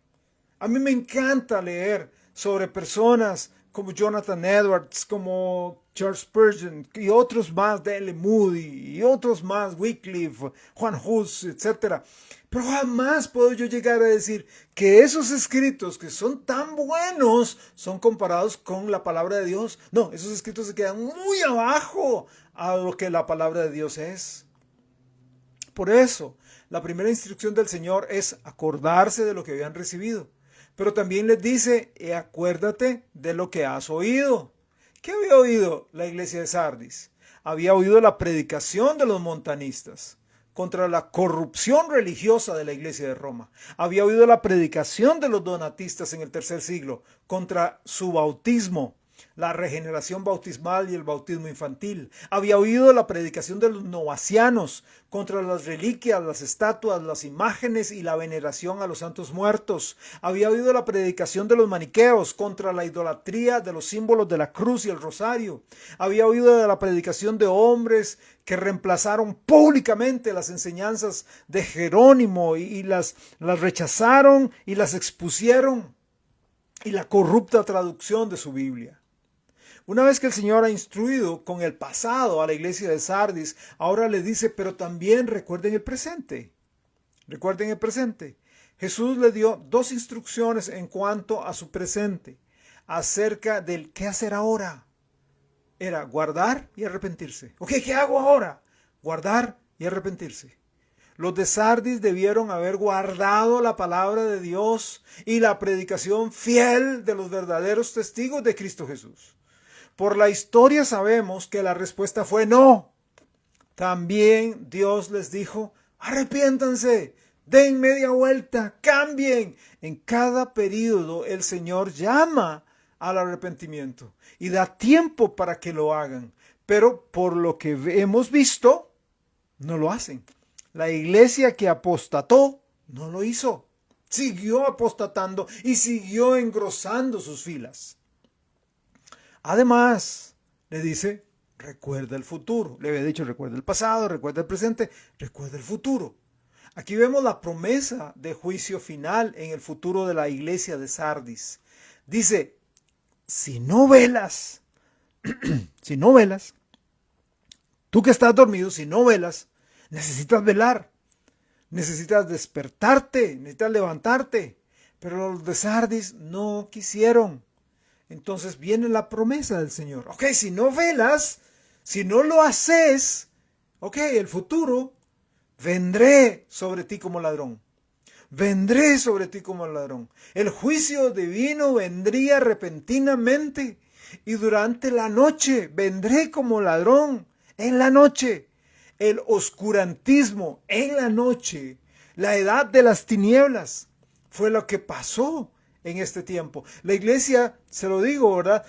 A mí me encanta leer sobre personas como Jonathan Edwards, como Charles Spurgeon y otros más, D.L. Moody y otros más, Wycliffe, Juan Hus, etc. Pero jamás puedo yo llegar a decir que esos escritos que son tan buenos son comparados con la palabra de Dios. No, esos escritos se quedan muy abajo a lo que la palabra de Dios es. Por eso, la primera instrucción del Señor es acordarse de lo que habían recibido. Pero también les dice, acuérdate de lo que has oído. ¿Qué había oído la iglesia de Sardis? Había oído la predicación de los montanistas contra la corrupción religiosa de la iglesia de Roma. Había oído la predicación de los donatistas en el tercer siglo contra su bautismo, la regeneración bautismal y el bautismo infantil. Había oído la predicación de los novacianos contra las reliquias, las estatuas, las imágenes y la veneración a los santos muertos. Había oído la predicación de los maniqueos contra la idolatría de los símbolos de la cruz y el rosario. Había oído de la predicación de hombres que reemplazaron públicamente las enseñanzas de Jerónimo y las rechazaron y las expusieron, y la corrupta traducción de su Biblia. Una vez que el Señor ha instruido con el pasado a la iglesia de Sardis, ahora le dice, pero también recuerden el presente. Recuerden el presente. Jesús le dio dos instrucciones en cuanto a su presente, acerca del qué hacer ahora. Era guardar y arrepentirse. Ok, ¿qué hago ahora? Guardar y arrepentirse. Los de Sardis debieron haber guardado la palabra de Dios y la predicación fiel de los verdaderos testigos de Cristo Jesús. Por la historia sabemos que la respuesta fue no. También Dios les dijo, arrepiéntanse, den media vuelta, cambien. En cada período el Señor llama al arrepentimiento y da tiempo para que lo hagan. Pero por lo que hemos visto, no lo hacen. La iglesia que apostató no lo hizo. Siguió apostatando y siguió engrosando sus filas. Además, le dice, recuerda el futuro. Le había dicho, recuerda el pasado, recuerda el presente, recuerda el futuro. Aquí vemos la promesa de juicio final en el futuro de la iglesia de Sardis. Dice, si no velas, tú que estás dormido, si no velas, necesitas velar, necesitas despertarte, necesitas levantarte. Pero los de Sardis no quisieron. Entonces viene la promesa del Señor. Ok, si no velas, si no lo haces, ok, el futuro, vendré sobre ti como ladrón. Vendré sobre ti como ladrón. El juicio divino vendría repentinamente y durante la noche vendré como ladrón. En la noche, el oscurantismo en la noche, la edad de las tinieblas, fue lo que pasó en este tiempo. La iglesia, se lo digo, ¿verdad?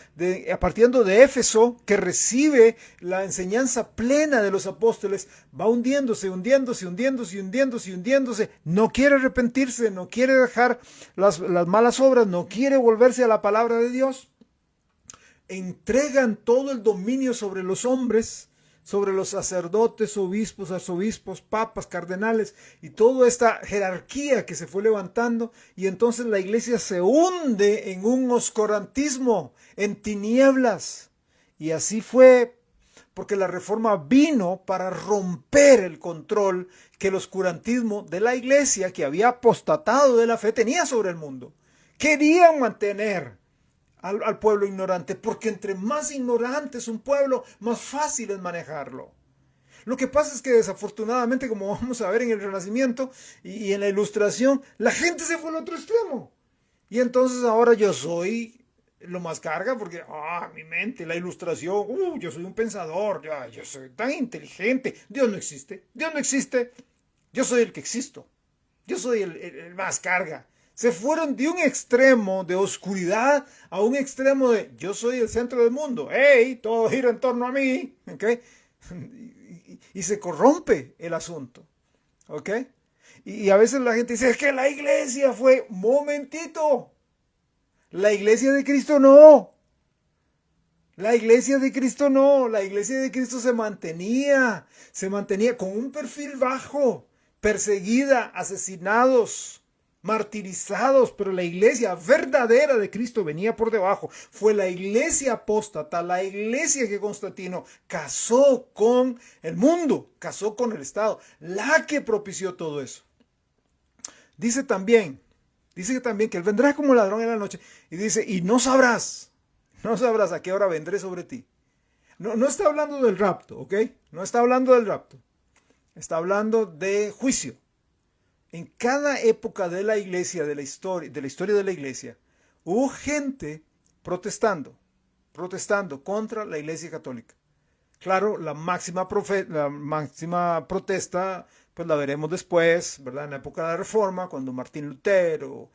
Partiendo de Éfeso, que recibe la enseñanza plena de los apóstoles, va hundiéndose, no quiere arrepentirse, no quiere dejar las malas obras, no quiere volverse a la palabra de Dios. Entregan todo el dominio sobre los hombres, sobre los sacerdotes, obispos, arzobispos, papas, cardenales y toda esta jerarquía que se fue levantando, y entonces la iglesia se hunde en un oscurantismo, en tinieblas. Y así fue porque la reforma vino para romper el control que el oscurantismo de la iglesia, que había apostatado de la fe, tenía sobre el mundo. Querían mantener al pueblo ignorante, porque entre más ignorante es un pueblo, más fácil es manejarlo. Lo que pasa es que desafortunadamente, como vamos a ver en el Renacimiento y en la Ilustración, la gente se fue al otro extremo. Y entonces ahora yo soy lo más carga porque, mi mente, la Ilustración, yo soy un pensador, yo soy tan inteligente. Dios no existe, yo soy el que existo, yo soy el más carga. Se fueron de un extremo de oscuridad a un extremo de yo soy el centro del mundo. ¡Hey! Todo gira en torno a mí. ¿Okay? Y se corrompe el asunto. ¿Ok? Y a veces la gente dice, es que la iglesia fue, momentito. La iglesia de Cristo no. La iglesia de Cristo no. La iglesia de Cristo se mantenía con un perfil bajo, perseguida, asesinados. martirizados, pero la iglesia verdadera de Cristo venía por debajo. Fue la iglesia apóstata, la iglesia que Constantino casó con el mundo, casó con el Estado, la que propició todo eso. Dice también que él vendrá como ladrón en la noche y dice, y no sabrás a qué hora vendré sobre ti. No está hablando del rapto, ¿ok? No está hablando del rapto. Está hablando de juicio. En cada época de la iglesia, de la historia de la iglesia, hubo gente protestando contra la iglesia católica. Claro, la máxima protesta, pues la veremos después, ¿verdad? En la época de la Reforma, cuando Martín Lutero,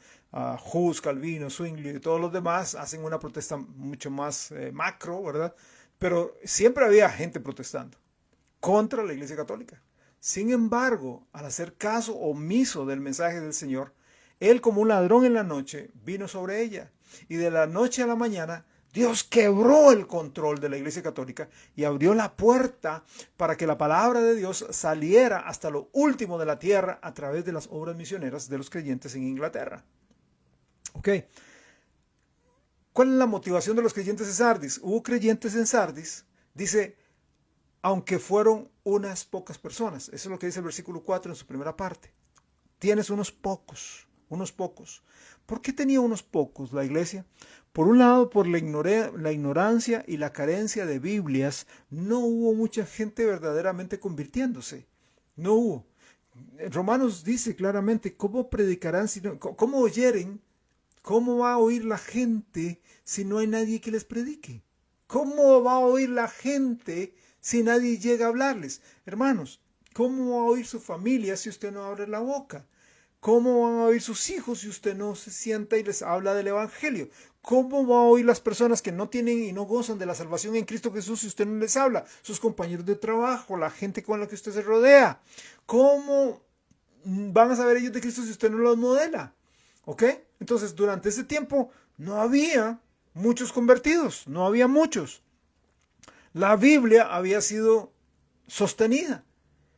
Hus, Calvino, Zwingli y todos los demás hacen una protesta mucho más macro, ¿verdad? Pero siempre había gente protestando contra la iglesia católica. Sin embargo, al hacer caso omiso del mensaje del Señor, Él como un ladrón en la noche vino sobre ella. Y de la noche a la mañana, Dios quebró el control de la Iglesia Católica y abrió la puerta para que la palabra de Dios saliera hasta lo último de la tierra a través de las obras misioneras de los creyentes en Inglaterra. Ok. ¿Cuál es la motivación de los creyentes en Sardis? Hubo creyentes en Sardis, dice, aunque fueron unas pocas personas. Eso es lo que dice el versículo 4 en su primera parte. Tienes unos pocos. ¿Por qué tenía unos pocos la iglesia? Por un lado, por la ignorancia y la carencia de Biblias, no hubo mucha gente verdaderamente convirtiéndose. No hubo. Romanos dice claramente, ¿cómo predicarán cómo oyeren? ¿Cómo va a oír la gente si no hay nadie que les predique? ¿Cómo va a oír la gente si nadie llega a hablarles? Hermanos, ¿cómo va a oír su familia si usted no abre la boca? ¿Cómo van a oír sus hijos si usted no se sienta y les habla del Evangelio? ¿Cómo va a oír las personas que no tienen y no gozan de la salvación en Cristo Jesús si usted no les habla? Sus compañeros de trabajo, la gente con la que usted se rodea. ¿Cómo van a saber ellos de Cristo si usted no los modela? ¿Ok? Entonces, durante ese tiempo no había muchos convertidos, no había muchos. La Biblia había sido sostenida.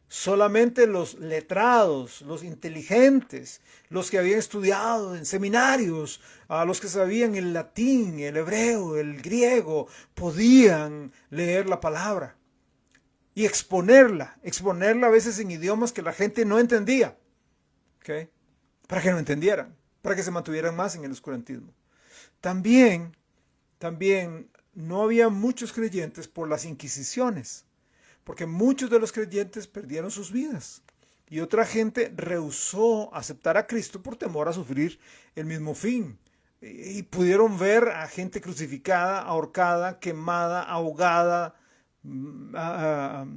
Solamente los letrados, los inteligentes, los que habían estudiado en seminarios, los que sabían el latín, el hebreo, el griego, podían leer la palabra y exponerla a veces en idiomas que la gente no entendía, ¿okay? Para que no entendieran, para que se mantuvieran más en el oscurantismo. También no había muchos creyentes por las inquisiciones, porque muchos de los creyentes perdieron sus vidas y otra gente rehusó aceptar a Cristo por temor a sufrir el mismo fin. Y pudieron ver a gente crucificada, ahorcada, quemada, ahogada,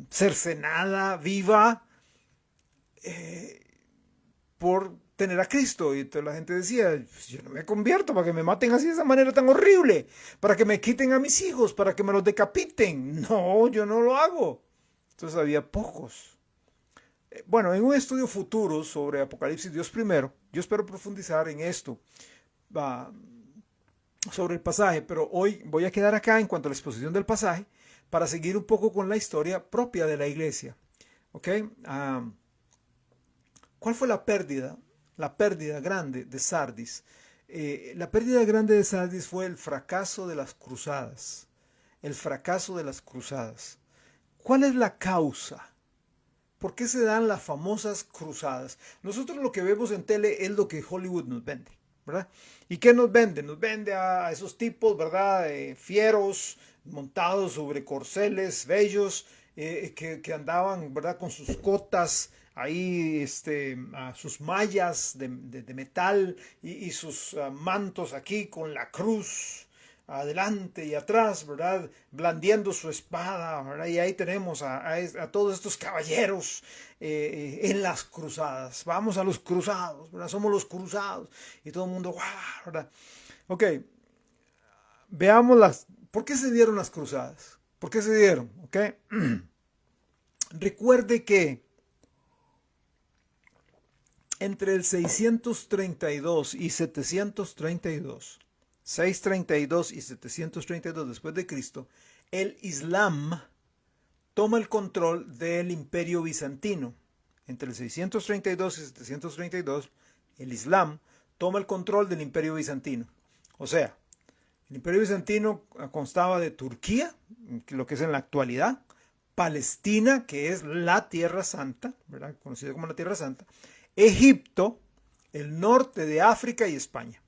cercenada, viva, por tener a Cristo. Y entonces la gente decía, pues yo no me convierto para que me maten así de esa manera tan horrible, para que me quiten a mis hijos, para que me los decapiten. No, yo no lo hago. Entonces había pocos. Bueno, en un estudio futuro sobre Apocalipsis, Dios primero, yo espero profundizar en esto, sobre el pasaje, pero hoy voy a quedar acá en cuanto a la exposición del pasaje para seguir un poco con la historia propia de la iglesia. ¿Ok? ¿Cuál fue la pérdida? La pérdida grande de Sardis. La pérdida grande de Sardis fue el fracaso de las cruzadas. El fracaso de las cruzadas. ¿Cuál es la causa? ¿Por qué se dan las famosas cruzadas? Nosotros lo que vemos en tele es lo que Hollywood nos vende, ¿verdad? ¿Y qué nos vende? Nos vende a esos tipos, ¿verdad? Fieros, montados sobre corceles bellos, que andaban, ¿verdad? Con sus cotas ahí, sus mallas de metal y sus mantos aquí con la cruz adelante y atrás, ¿verdad? Blandiendo su espada, ¿verdad? Y ahí tenemos a todos estos caballeros en las cruzadas. Vamos a los cruzados, ¿verdad? Somos los cruzados. Y todo el mundo, ¡guau! ¿Verdad? Ok, veamos ¿por qué se dieron las cruzadas? ¿Por qué se dieron? Ok. Recuerde que entre el 632 y 732, 632 y 732 después de Cristo, el Islam toma el control del Imperio Bizantino. Entre el 632 y 732, el Islam, toma el control del Imperio Bizantino. O sea, el Imperio Bizantino constaba de Turquía, lo que es en la actualidad, Palestina, que es la Tierra Santa, ¿verdad?, conocida como la Tierra Santa, Egipto, el norte de África y España.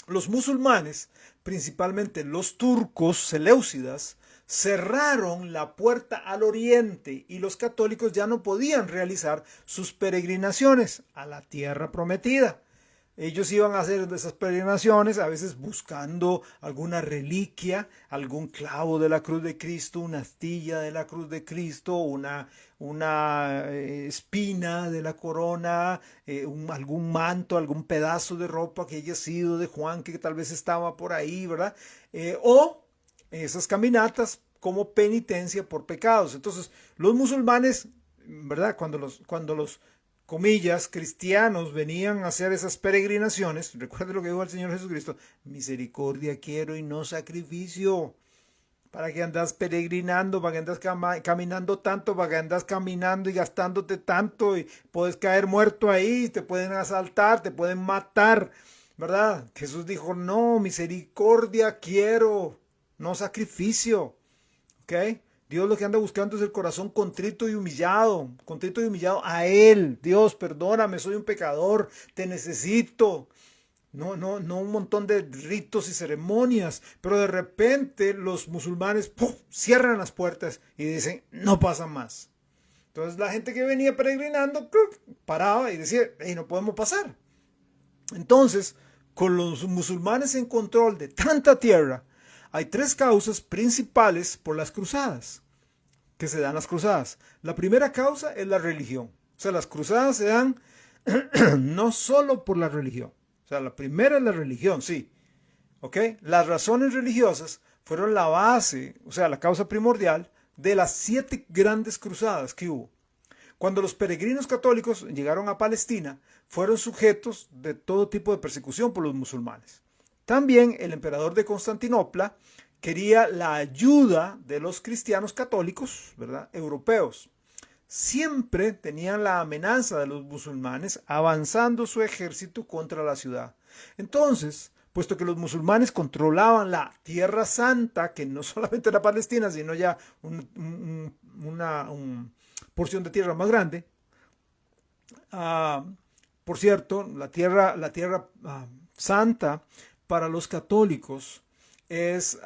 Los musulmanes, principalmente los turcos seleucidas, cerraron la puerta al oriente y los católicos ya no podían realizar sus peregrinaciones a la tierra prometida. Ellos iban a hacer esas peregrinaciones, a veces buscando alguna reliquia, algún clavo de la cruz de Cristo, una astilla de la cruz de Cristo, una espina de la corona, algún manto, algún pedazo de ropa que haya sido de Juan, que tal vez estaba por ahí, ¿verdad? O esas caminatas como penitencia por pecados. Entonces, los musulmanes, ¿verdad?, cuando los comillas, cristianos venían a hacer esas peregrinaciones, recuerde lo que dijo el Señor Jesucristo: misericordia quiero y no sacrificio. ¿Para que andas peregrinando? ¿Para que andas caminando tanto? ¿Para que andas caminando y gastándote tanto? Y puedes caer muerto ahí, te pueden asaltar, te pueden matar, ¿verdad? Jesús dijo: no, misericordia quiero, no sacrificio. ¿Ok? Dios lo que anda buscando es el corazón contrito y humillado a Él. Dios, perdóname, soy un pecador, te necesito. No un montón de ritos y ceremonias, pero de repente los musulmanes cierran las puertas y dicen: no pasa más. Entonces la gente que venía peregrinando paraba y decía: hey, no podemos pasar. Entonces, con los musulmanes en control de tanta tierra, hay tres causas principales por las cruzadas, que se dan las cruzadas. La primera causa es la religión. O sea, las cruzadas se dan no solo por la religión. O sea, la primera es la religión, sí. ¿Ok? Las razones religiosas fueron la base, o sea, la causa primordial de las 7 grandes cruzadas que hubo. Cuando los peregrinos católicos llegaron a Palestina, fueron sujetos de todo tipo de persecución por los musulmanes. También el emperador de Constantinopla quería la ayuda de los cristianos católicos, ¿verdad?, europeos. Siempre tenían la amenaza de los musulmanes avanzando su ejército contra la ciudad. Entonces, puesto que los musulmanes controlaban la Tierra Santa, que no solamente era Palestina, sino ya una porción de tierra más grande, por cierto, la tierra Santa para los católicos es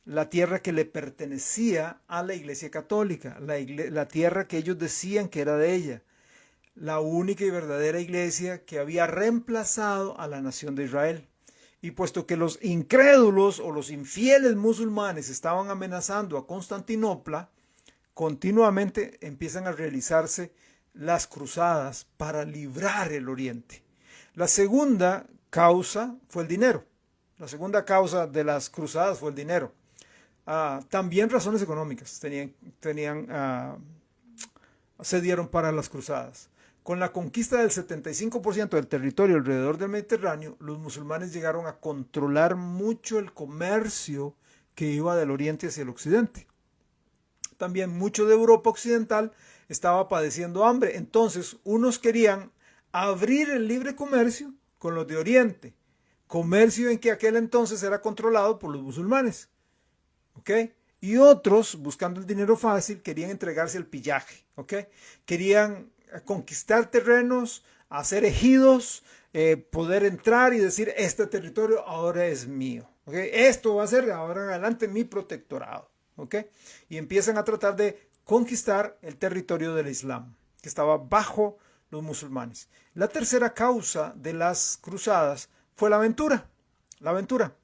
la tierra que le pertenecía a la Iglesia Católica, la tierra que ellos decían que era de ella, la única y verdadera iglesia que había reemplazado a la nación de Israel. Y puesto que los incrédulos o los infieles musulmanes estaban amenazando a Constantinopla, continuamente empiezan a realizarse las cruzadas para librar el oriente. La segunda causa fue el dinero. La segunda causa de las cruzadas fue el dinero. También razones económicas se dieron para las cruzadas. Con la conquista del 75% del territorio alrededor del Mediterráneo, los musulmanes llegaron a controlar mucho el comercio que iba del oriente hacia el occidente. También mucho de Europa occidental estaba padeciendo hambre. Entonces, unos querían abrir el libre comercio con los de Oriente, comercio en que aquel entonces era controlado por los musulmanes. ¿Ok? Y otros, buscando el dinero fácil, querían entregarse al pillaje. ¿Ok? Querían conquistar terrenos, hacer ejidos, poder entrar y decir: este territorio ahora es mío. ¿Ok? Esto va a ser de ahora en adelante mi protectorado. ¿Ok? Y empiezan a tratar de conquistar el territorio del Islam, que estaba bajo los musulmanes. La tercera causa de las cruzadas fue la aventura. La aventura.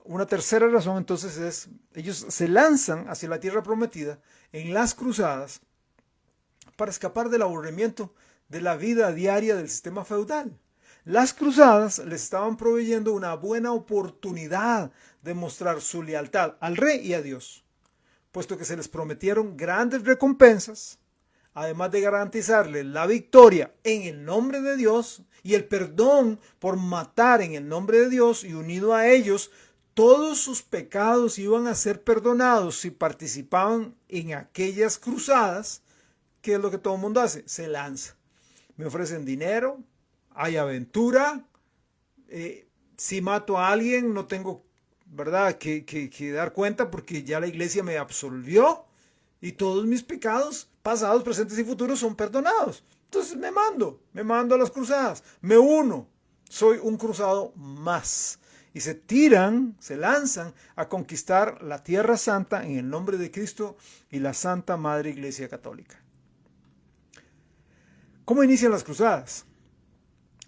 Una tercera razón entonces es: ellos se lanzan hacia la tierra prometida en las cruzadas para escapar del aburrimiento de la vida diaria del sistema feudal. Las cruzadas les estaban proveyendo una buena oportunidad de mostrar su lealtad al rey y a Dios, puesto que se les prometieron grandes recompensas, además de garantizarles la victoria en el nombre de Dios y el perdón por matar en el nombre de Dios, y unido a ellos, todos sus pecados iban a ser perdonados si participaban en aquellas cruzadas. ¿Qué es lo que todo el mundo hace? Se lanza. Me ofrecen dinero, hay aventura. Si mato a alguien, no tengo, ¿verdad?, que dar cuenta porque ya la iglesia me absolvió y todos mis pecados, pasados, presentes y futuros, son perdonados. Entonces me mando a las cruzadas, me uno, soy un cruzado más. Y se tiran, se lanzan a conquistar la Tierra Santa en el nombre de Cristo y la Santa Madre Iglesia Católica. ¿Cómo inician las cruzadas?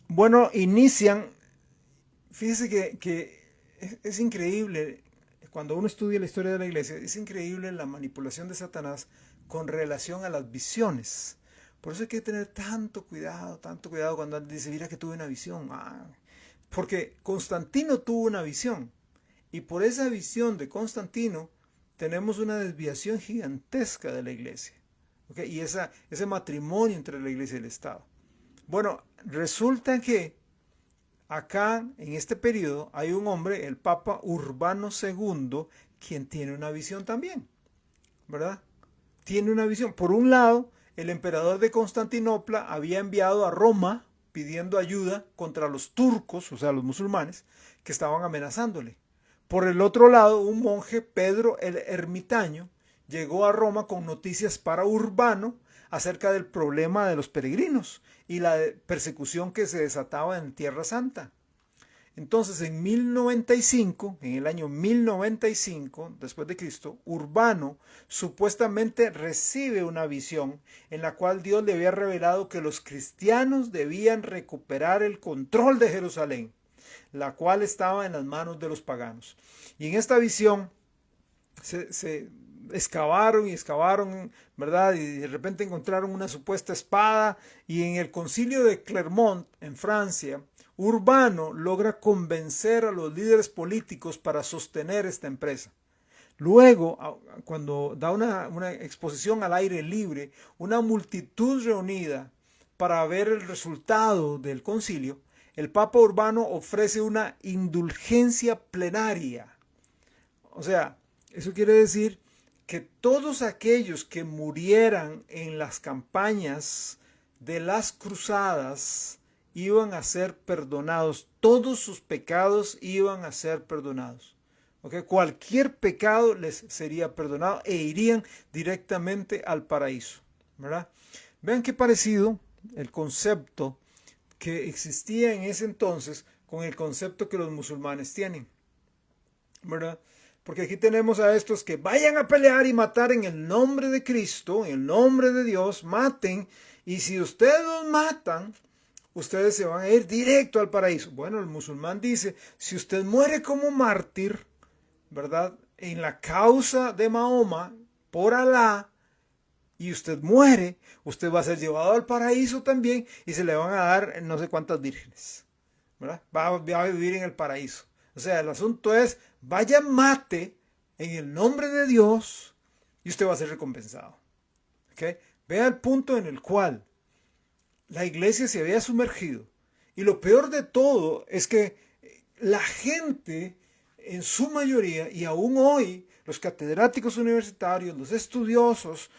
Bueno, fíjese que es increíble, cuando uno estudia la historia de la iglesia, es increíble la manipulación de Satanás con relación a las visiones. Por eso hay que tener tanto cuidado cuando dice, mira que tuve una visión. Porque Constantino tuvo una visión, y por esa visión de Constantino tenemos una desviación gigantesca de la iglesia. ¿Okay? Y ese matrimonio entre la iglesia y el Estado. Bueno, resulta que acá, en este periodo, hay un hombre, el Papa Urbano II, quien tiene una visión también, ¿verdad? Tiene una visión. Por un lado, el emperador de Constantinopla había enviado a Roma pidiendo ayuda contra los turcos, o sea, los musulmanes, que estaban amenazándole. Por el otro lado, un monje, Pedro el Ermitaño, llegó a Roma con noticias para Urbano acerca del problema de los peregrinos y la persecución que se desataba en Tierra Santa. Entonces, en el año 1095, después de Cristo, Urbano supuestamente recibe una visión en la cual Dios le había revelado que los cristianos debían recuperar el control de Jerusalén, la cual estaba en las manos de los paganos. Y en esta visión se excavaron, ¿verdad? Y de repente encontraron una supuesta espada, y en el concilio de Clermont, en Francia, Urbano logra convencer a los líderes políticos para sostener esta empresa. Luego, cuando da una exposición al aire libre, una multitud reunida para ver el resultado del concilio, el Papa Urbano ofrece una indulgencia plenaria. O sea, eso quiere decir que todos aquellos que murieran en las campañas de las cruzadas iban a ser perdonados, todos sus pecados iban a ser perdonados. ¿Okay? Cualquier pecado les sería perdonado e irían directamente al paraíso, ¿verdad? Vean qué parecido el concepto que existía en ese entonces con el concepto que los musulmanes tienen, ¿verdad? Porque aquí tenemos a estos que vayan a pelear y matar en el nombre de Cristo, en el nombre de Dios, maten, y si ustedes los matan, ustedes se van a ir directo al paraíso. Bueno, el musulmán dice, si usted muere como mártir, ¿verdad?, en la causa de Mahoma, por Alá, y usted muere, usted va a ser llevado al paraíso también, y se le van a dar no sé cuántas vírgenes, ¿verdad? Va a vivir en el paraíso. O sea, el asunto es, vaya, mate en el nombre de Dios, y usted va a ser recompensado. ¿Okay? Vea el punto en el cual la iglesia se había sumergido. Y lo peor de todo es que la gente, en su mayoría, y aún hoy, los catedráticos universitarios, los estudiosos,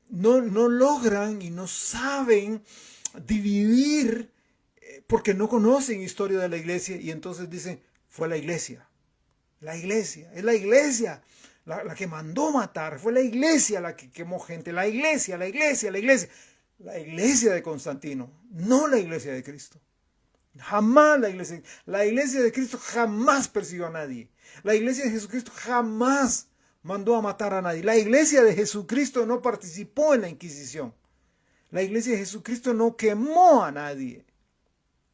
no logran y no saben dividir, porque no conocen historia de la iglesia, y entonces dicen, fue la iglesia. La iglesia, es la iglesia la que mandó matar, fue la iglesia la que quemó gente, la iglesia de Constantino, no la iglesia de Cristo. Jamás la iglesia de Cristo jamás persiguió a nadie. La iglesia de Jesucristo jamás mandó a matar a nadie. La iglesia de Jesucristo no participó en la Inquisición. La iglesia de Jesucristo no quemó a nadie.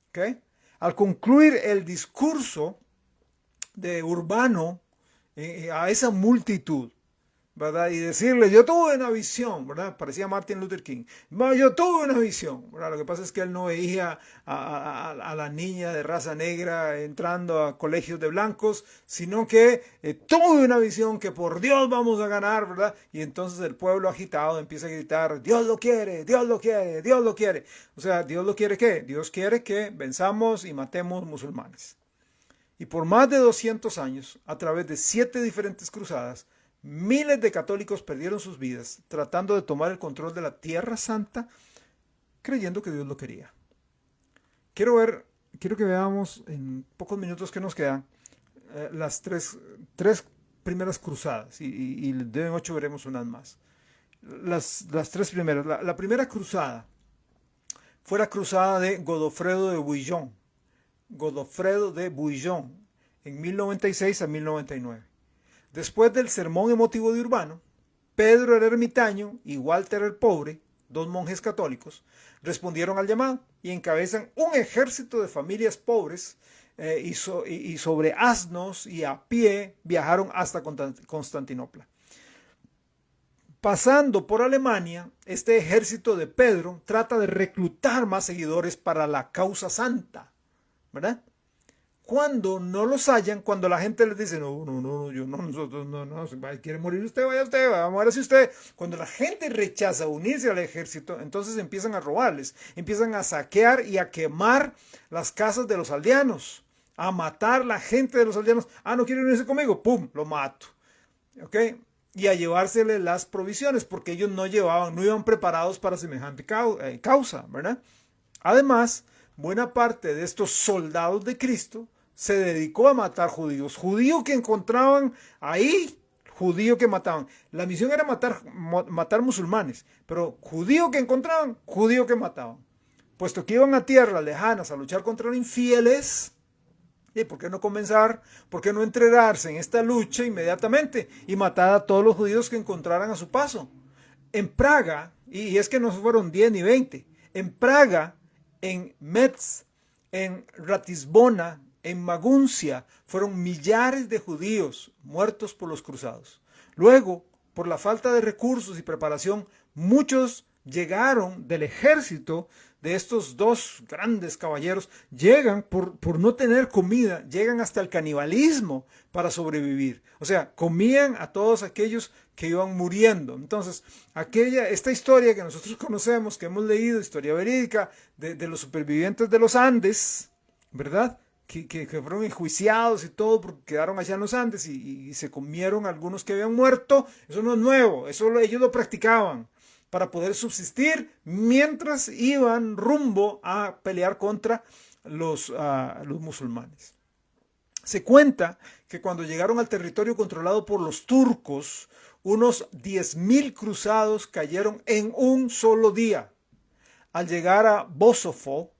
¿Okay? Al concluir el discurso de Urbano a esa multitud, ¿verdad? Y decirle, yo tuve una visión, ¿verdad? Parecía Martin Luther King. Yo tuve una visión, ¿verdad? Lo que pasa es que él no veía a la niña de raza negra entrando a colegios de blancos, sino que tuve una visión que por Dios vamos a ganar, ¿verdad? Y entonces el pueblo agitado empieza a gritar, Dios lo quiere, Dios lo quiere, Dios lo quiere. O sea, ¿Dios lo quiere qué? Dios quiere que venzamos y matemos musulmanes. Y por más de 200 años, a través de 7 diferentes cruzadas, miles de católicos perdieron sus vidas tratando de tomar el control de la Tierra Santa, creyendo que Dios lo quería. quiero ver, quiero que veamos en pocos minutos que nos quedan las tres primeras cruzadas y de en 8 veremos unas más. Las tres primeras. La primera cruzada fue la cruzada de Godofredo de Bouillon. Godofredo de Bouillon en 1096 a 1099. Después del sermón emotivo de Urbano, Pedro el ermitaño y Walter el pobre, dos monjes católicos, respondieron al llamado y encabezan un ejército de familias pobres y sobre asnos y a pie viajaron hasta Constantinopla. Pasando por Alemania, este ejército de Pedro trata de reclutar más seguidores para la causa santa, ¿verdad? Cuando no los hallan, cuando la gente les dice, no, yo no, nosotros no, quiere morir usted, vaya usted, va a morirse usted. Cuando la gente rechaza unirse al ejército, entonces empiezan a robarles, empiezan a saquear y a quemar las casas de los aldeanos, a matar la gente de los aldeanos. No quiere unirse conmigo, pum, lo mato. ¿Ok? Y a llevársele las provisiones, porque ellos no iban preparados para semejante causa, ¿verdad? Además, buena parte de estos soldados de Cristo se dedicó a matar judíos. Judío que encontraban ahí, judío que mataban. La misión era matar musulmanes, pero judío que encontraban, judío que mataban. Puesto que iban a tierras lejanas a luchar contra los infieles, ¿y por qué no comenzar? ¿Por qué no entrenarse en esta lucha inmediatamente y matar a todos los judíos que encontraran a su paso? En Praga, y es que no fueron 10 ni 20, en Praga, en Metz, en Ratisbona, en Maguncia, fueron millares de judíos muertos por los cruzados. Luego, por la falta de recursos y preparación, muchos llegaron del ejército de estos dos grandes caballeros, llegan por no tener comida, llegan hasta el canibalismo para sobrevivir. O sea, comían a todos aquellos que iban muriendo. Entonces, esta historia que nosotros conocemos, que hemos leído, historia verídica, de los supervivientes de los Andes, ¿verdad? Que fueron enjuiciados y todo porque quedaron allá en los Andes y se comieron a algunos que habían muerto. Eso no es nuevo, ellos lo practicaban para poder subsistir mientras iban rumbo a pelear contra los musulmanes. Se cuenta que cuando llegaron al territorio controlado por los turcos, unos 10.000 cruzados cayeron en un solo día. Al llegar a Bósforo,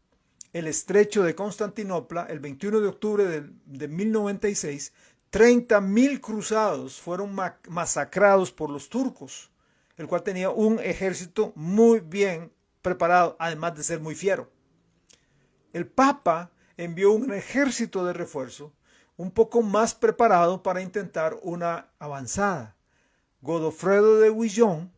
el estrecho de Constantinopla, el 21 de octubre de 1096, 30.000 cruzados fueron masacrados por los turcos, el cual tenía un ejército muy bien preparado, además de ser muy fiero. El Papa envió un ejército de refuerzo un poco más preparado para intentar una avanzada. Godofredo de Bouillon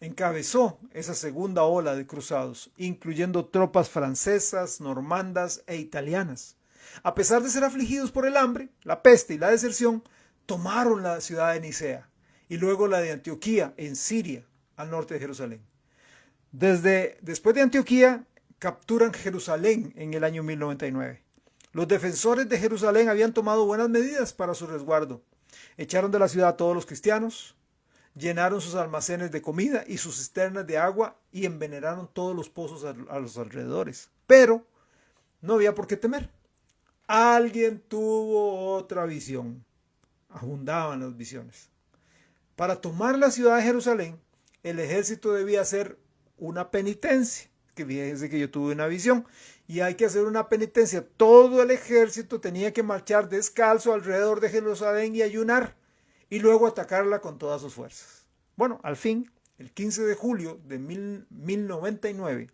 encabezó esa segunda ola de cruzados, incluyendo tropas francesas, normandas e italianas. A pesar de ser afligidos por el hambre, la peste y la deserción, tomaron la ciudad de Nicea y luego la de Antioquía, en Siria, al norte de Jerusalén. Después de Antioquía, capturan Jerusalén en el año 1099. Los defensores de Jerusalén habían tomado buenas medidas para su resguardo. Echaron de la ciudad a todos los cristianos, llenaron sus almacenes de comida y sus cisternas de agua y envenenaron todos los pozos a los alrededores. Pero no había por qué temer. Alguien tuvo otra visión. Abundaban las visiones. Para tomar la ciudad de Jerusalén, el ejército debía hacer una penitencia. Que fíjense que yo tuve una visión y hay que hacer una penitencia. Todo el ejército tenía que marchar descalzo alrededor de Jerusalén y ayunar y luego atacarla con todas sus fuerzas. Bueno, al fin, el 15 de julio de 1099,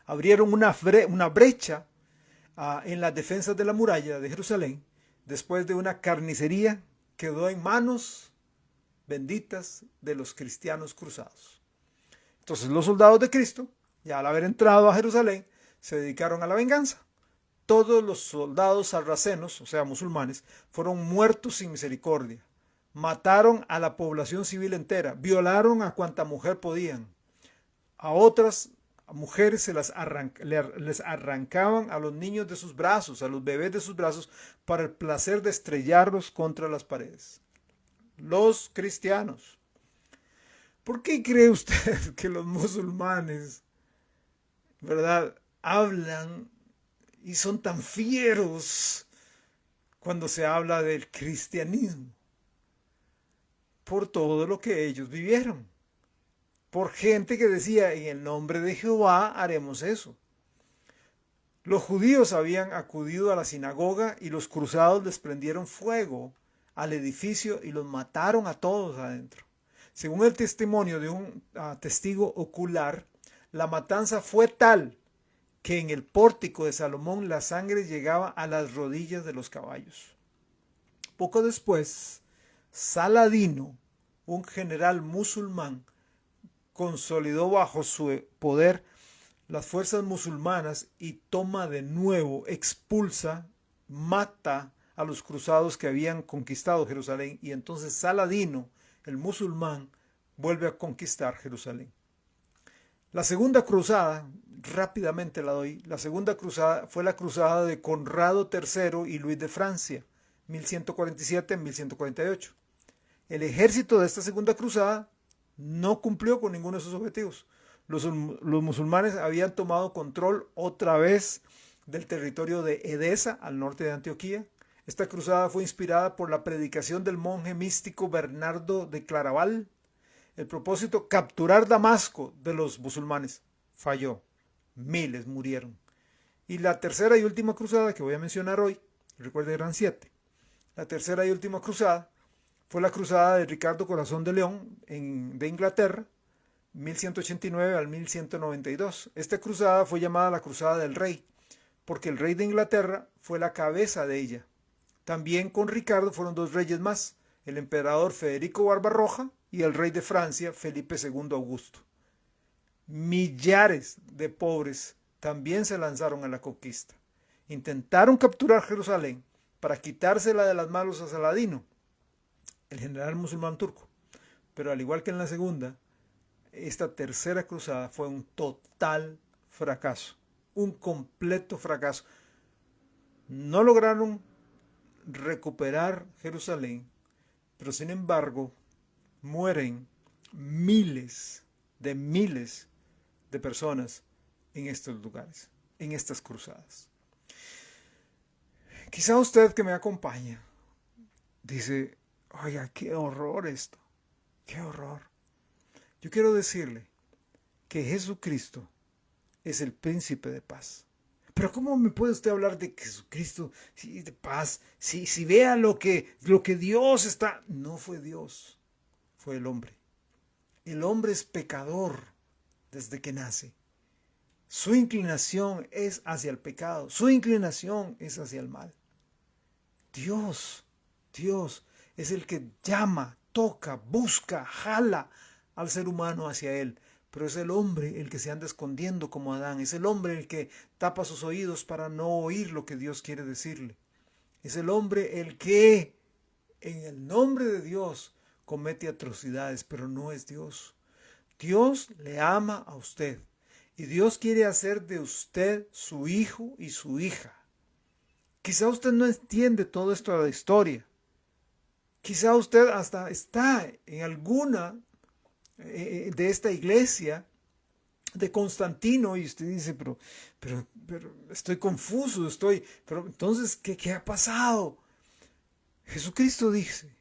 abrieron una brecha en las defensas de la muralla de Jerusalén. Después de una carnicería, quedó en manos benditas de los cristianos cruzados. Entonces los soldados de Cristo, ya al haber entrado a Jerusalén, se dedicaron a la venganza. Todos los soldados sarracenos, o sea musulmanes, fueron muertos sin misericordia. Mataron a la población civil entera, violaron a cuanta mujer podían. A otras mujeres les arrancaban a los niños de sus brazos, a los bebés de sus brazos, para el placer de estrellarlos contra las paredes. Los cristianos. ¿Por qué cree usted que los musulmanes, verdad, hablan y son tan fieros cuando se habla del cristianismo, por todo lo que ellos vivieron, por gente que decía, en el nombre de Jehová haremos eso. Los judíos habían acudido a la sinagoga y los cruzados les prendieron fuego al edificio y los mataron a todos adentro. Según el testimonio de un testigo ocular, la matanza fue tal que en el pórtico de Salomón la sangre llegaba a las rodillas de los caballos. Poco después, Saladino, un general musulmán, consolidó bajo su poder las fuerzas musulmanas y toma de nuevo, expulsa, mata a los cruzados que habían conquistado Jerusalén, y entonces Saladino, el musulmán, vuelve a conquistar Jerusalén. La segunda cruzada, rápidamente la doy, la segunda cruzada fue la cruzada de Conrado III y Luis de Francia, 1147-1148. El ejército de esta segunda cruzada no cumplió con ninguno de sus objetivos. Los musulmanes habían tomado control otra vez del territorio de Edesa, al norte de Antioquía. Esta cruzada fue inspirada por la predicación del monje místico Bernardo de Claraval. El propósito, capturar Damasco de los musulmanes. Falló. Miles murieron. Y la tercera y última cruzada que voy a mencionar hoy, recuerden, eran 7. La tercera y última cruzada fue la cruzada de Ricardo Corazón de León de Inglaterra, 1189 al 1192. Esta cruzada fue llamada la Cruzada del Rey, porque el rey de Inglaterra fue la cabeza de ella. También con Ricardo fueron 2 reyes más, el emperador Federico Barbarroja y el rey de Francia, Felipe II Augusto. Millares de pobres también se lanzaron a la conquista. Intentaron capturar Jerusalén para quitársela de las manos a Saladino, el general musulmán turco. Pero al igual que en la segunda, esta tercera cruzada fue un total fracaso, un completo fracaso. No lograron recuperar Jerusalén, pero sin embargo mueren miles de personas en estos lugares, en estas cruzadas. Quizá usted que me acompaña dice, oiga, qué horror esto, qué horror. Yo quiero decirle que Jesucristo es el príncipe de paz. Pero ¿cómo me puede usted hablar de Jesucristo de paz? Si vea lo que Dios está... No fue Dios, fue el hombre. El hombre es pecador desde que nace. Su inclinación es hacia el pecado, su inclinación es hacia el mal. Dios es el que llama, toca, busca, jala al ser humano hacia él. Pero es el hombre el que se anda escondiendo como Adán. Es el hombre el que tapa sus oídos para no oír lo que Dios quiere decirle. Es el hombre el que, en el nombre de Dios, comete atrocidades, pero no es Dios. Dios le ama a usted. Y Dios quiere hacer de usted su hijo y su hija. Quizá usted no entiende todo esto de la historia. Quizá usted hasta está en alguna de esta iglesia de Constantino y usted dice, pero estoy confuso, pero entonces, ¿qué ha pasado? Jesucristo dice,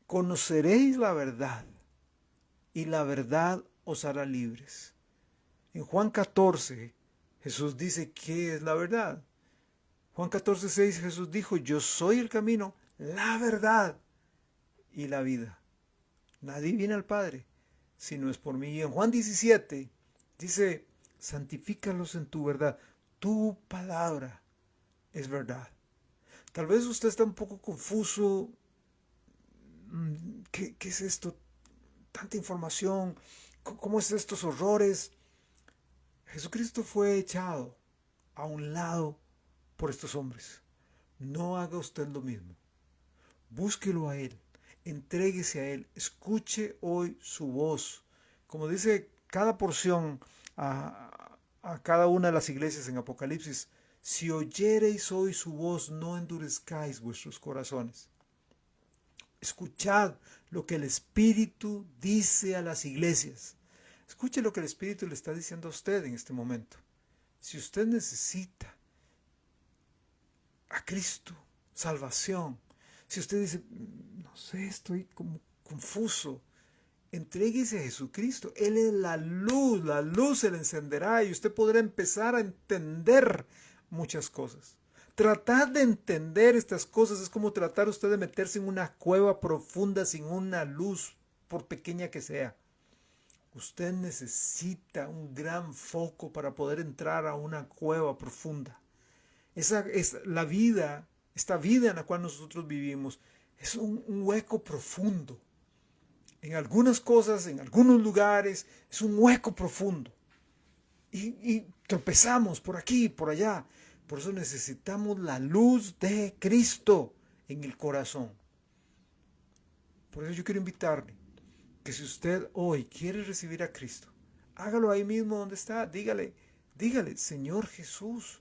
conoceréis la verdad y la verdad os hará libres. En Juan 14, Jesús dice, ¿qué es la verdad? Juan 14:6, Jesús dijo, yo soy el camino, la verdad y la vida. Nadie viene al Padre si no es por mí. Y en Juan 17 dice, santifícalos en tu verdad. Tu palabra es verdad. Tal vez usted está un poco confuso. ¿Qué es esto? Tanta información. ¿Cómo es estos horrores? Jesucristo fue echado a un lado por estos hombres. No haga usted lo mismo. Búsquelo a Él. Entréguese a Él, escuche hoy su voz. Como dice cada porción a cada una de las iglesias en Apocalipsis, si oyereis hoy su voz, no endurezcáis vuestros corazones. Escuchad lo que el Espíritu dice a las iglesias. Escuche lo que el Espíritu le está diciendo a usted en este momento. Si usted necesita a Cristo, salvación, si usted dice, no sé, estoy como confuso, entréguese a Jesucristo. Él es la luz se le encenderá y usted podrá empezar a entender muchas cosas. Tratar de entender estas cosas es como tratar usted de meterse en una cueva profunda sin una luz, por pequeña que sea. Usted necesita un gran foco para poder entrar a una cueva profunda. Esa es la vida, esta vida en la cual nosotros vivimos, es un hueco profundo. En algunas cosas, en algunos lugares, es un hueco profundo. Y tropezamos por aquí, por allá. Por eso necesitamos la luz de Cristo en el corazón. Por eso yo quiero invitarle que si usted hoy quiere recibir a Cristo, hágalo ahí mismo donde está. Dígale, Señor Jesús,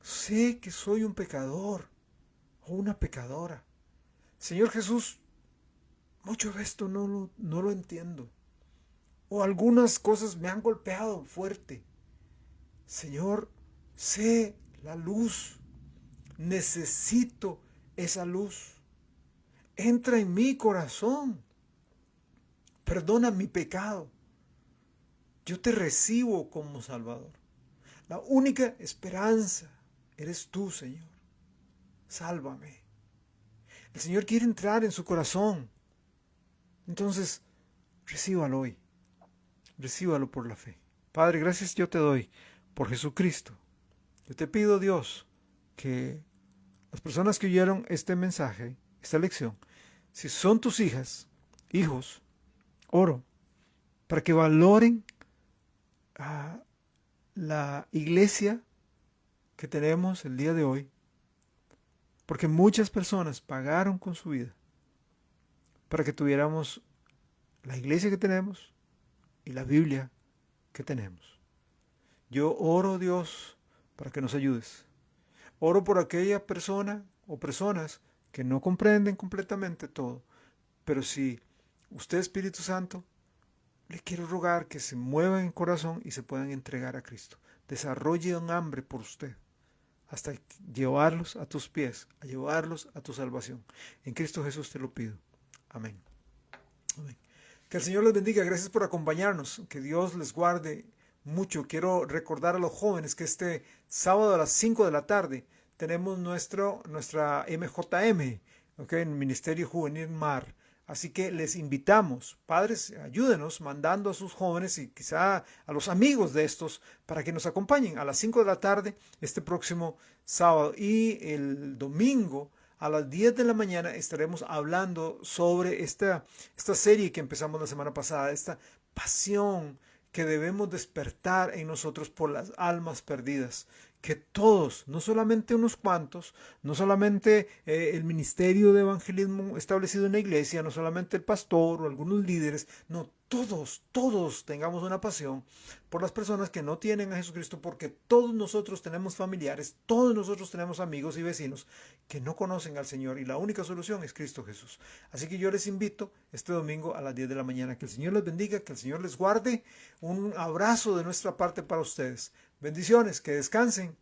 sé que soy un pecador o una pecadora. Señor Jesús, mucho de esto no lo entiendo. O algunas cosas me han golpeado fuerte. Señor, sé la luz. Necesito esa luz. Entra en mi corazón. Perdona mi pecado. Yo te recibo como Salvador. La única esperanza eres tú, Señor. Sálvame. El Señor quiere entrar en su corazón. Entonces, recíbalo hoy. Recíbalo por la fe. Padre, gracias yo te doy por Jesucristo. Yo te pido, Dios, que las personas que oyeron este mensaje, esta lección, si son tus hijas, hijos, oro para que valoren a la iglesia que tenemos el día de hoy, porque muchas personas pagaron con su vida para que tuviéramos la iglesia que tenemos y la Biblia que tenemos. Yo oro, Dios, para que nos ayudes. Oro por aquella persona o personas que no comprenden completamente todo, pero si usted, Espíritu Santo, le quiero rogar que se muevan en corazón y se puedan entregar a Cristo. Desarrolle un hambre por usted hasta llevarlos a tus pies, a llevarlos a tu salvación. En Cristo Jesús te lo pido. Amén. Amén. Que el Señor les bendiga. Gracias por acompañarnos. Que Dios les guarde mucho. Quiero recordar a los jóvenes que este sábado a las 5 de la tarde tenemos nuestra MJM, ¿okay? En Ministerio Juvenil Mar. Así que les invitamos, padres, ayúdenos mandando a sus jóvenes y quizá a los amigos de estos para que nos acompañen a las 5 de la tarde este próximo sábado. Y el domingo a las 10 de la mañana estaremos hablando sobre esta serie que empezamos la semana pasada, esta pasión que debemos despertar en nosotros por las almas perdidas. Que todos, no solamente unos cuantos, no solamente el ministerio de evangelismo establecido en la iglesia, no solamente el pastor o algunos líderes, no, todos tengamos una pasión por las personas que no tienen a Jesucristo, porque todos nosotros tenemos familiares, todos nosotros tenemos amigos y vecinos que no conocen al Señor y la única solución es Cristo Jesús. Así que yo les invito este domingo a las 10 de la mañana. Que el Señor les bendiga, que el Señor les guarde. Un abrazo de nuestra parte para ustedes. Bendiciones, que descansen.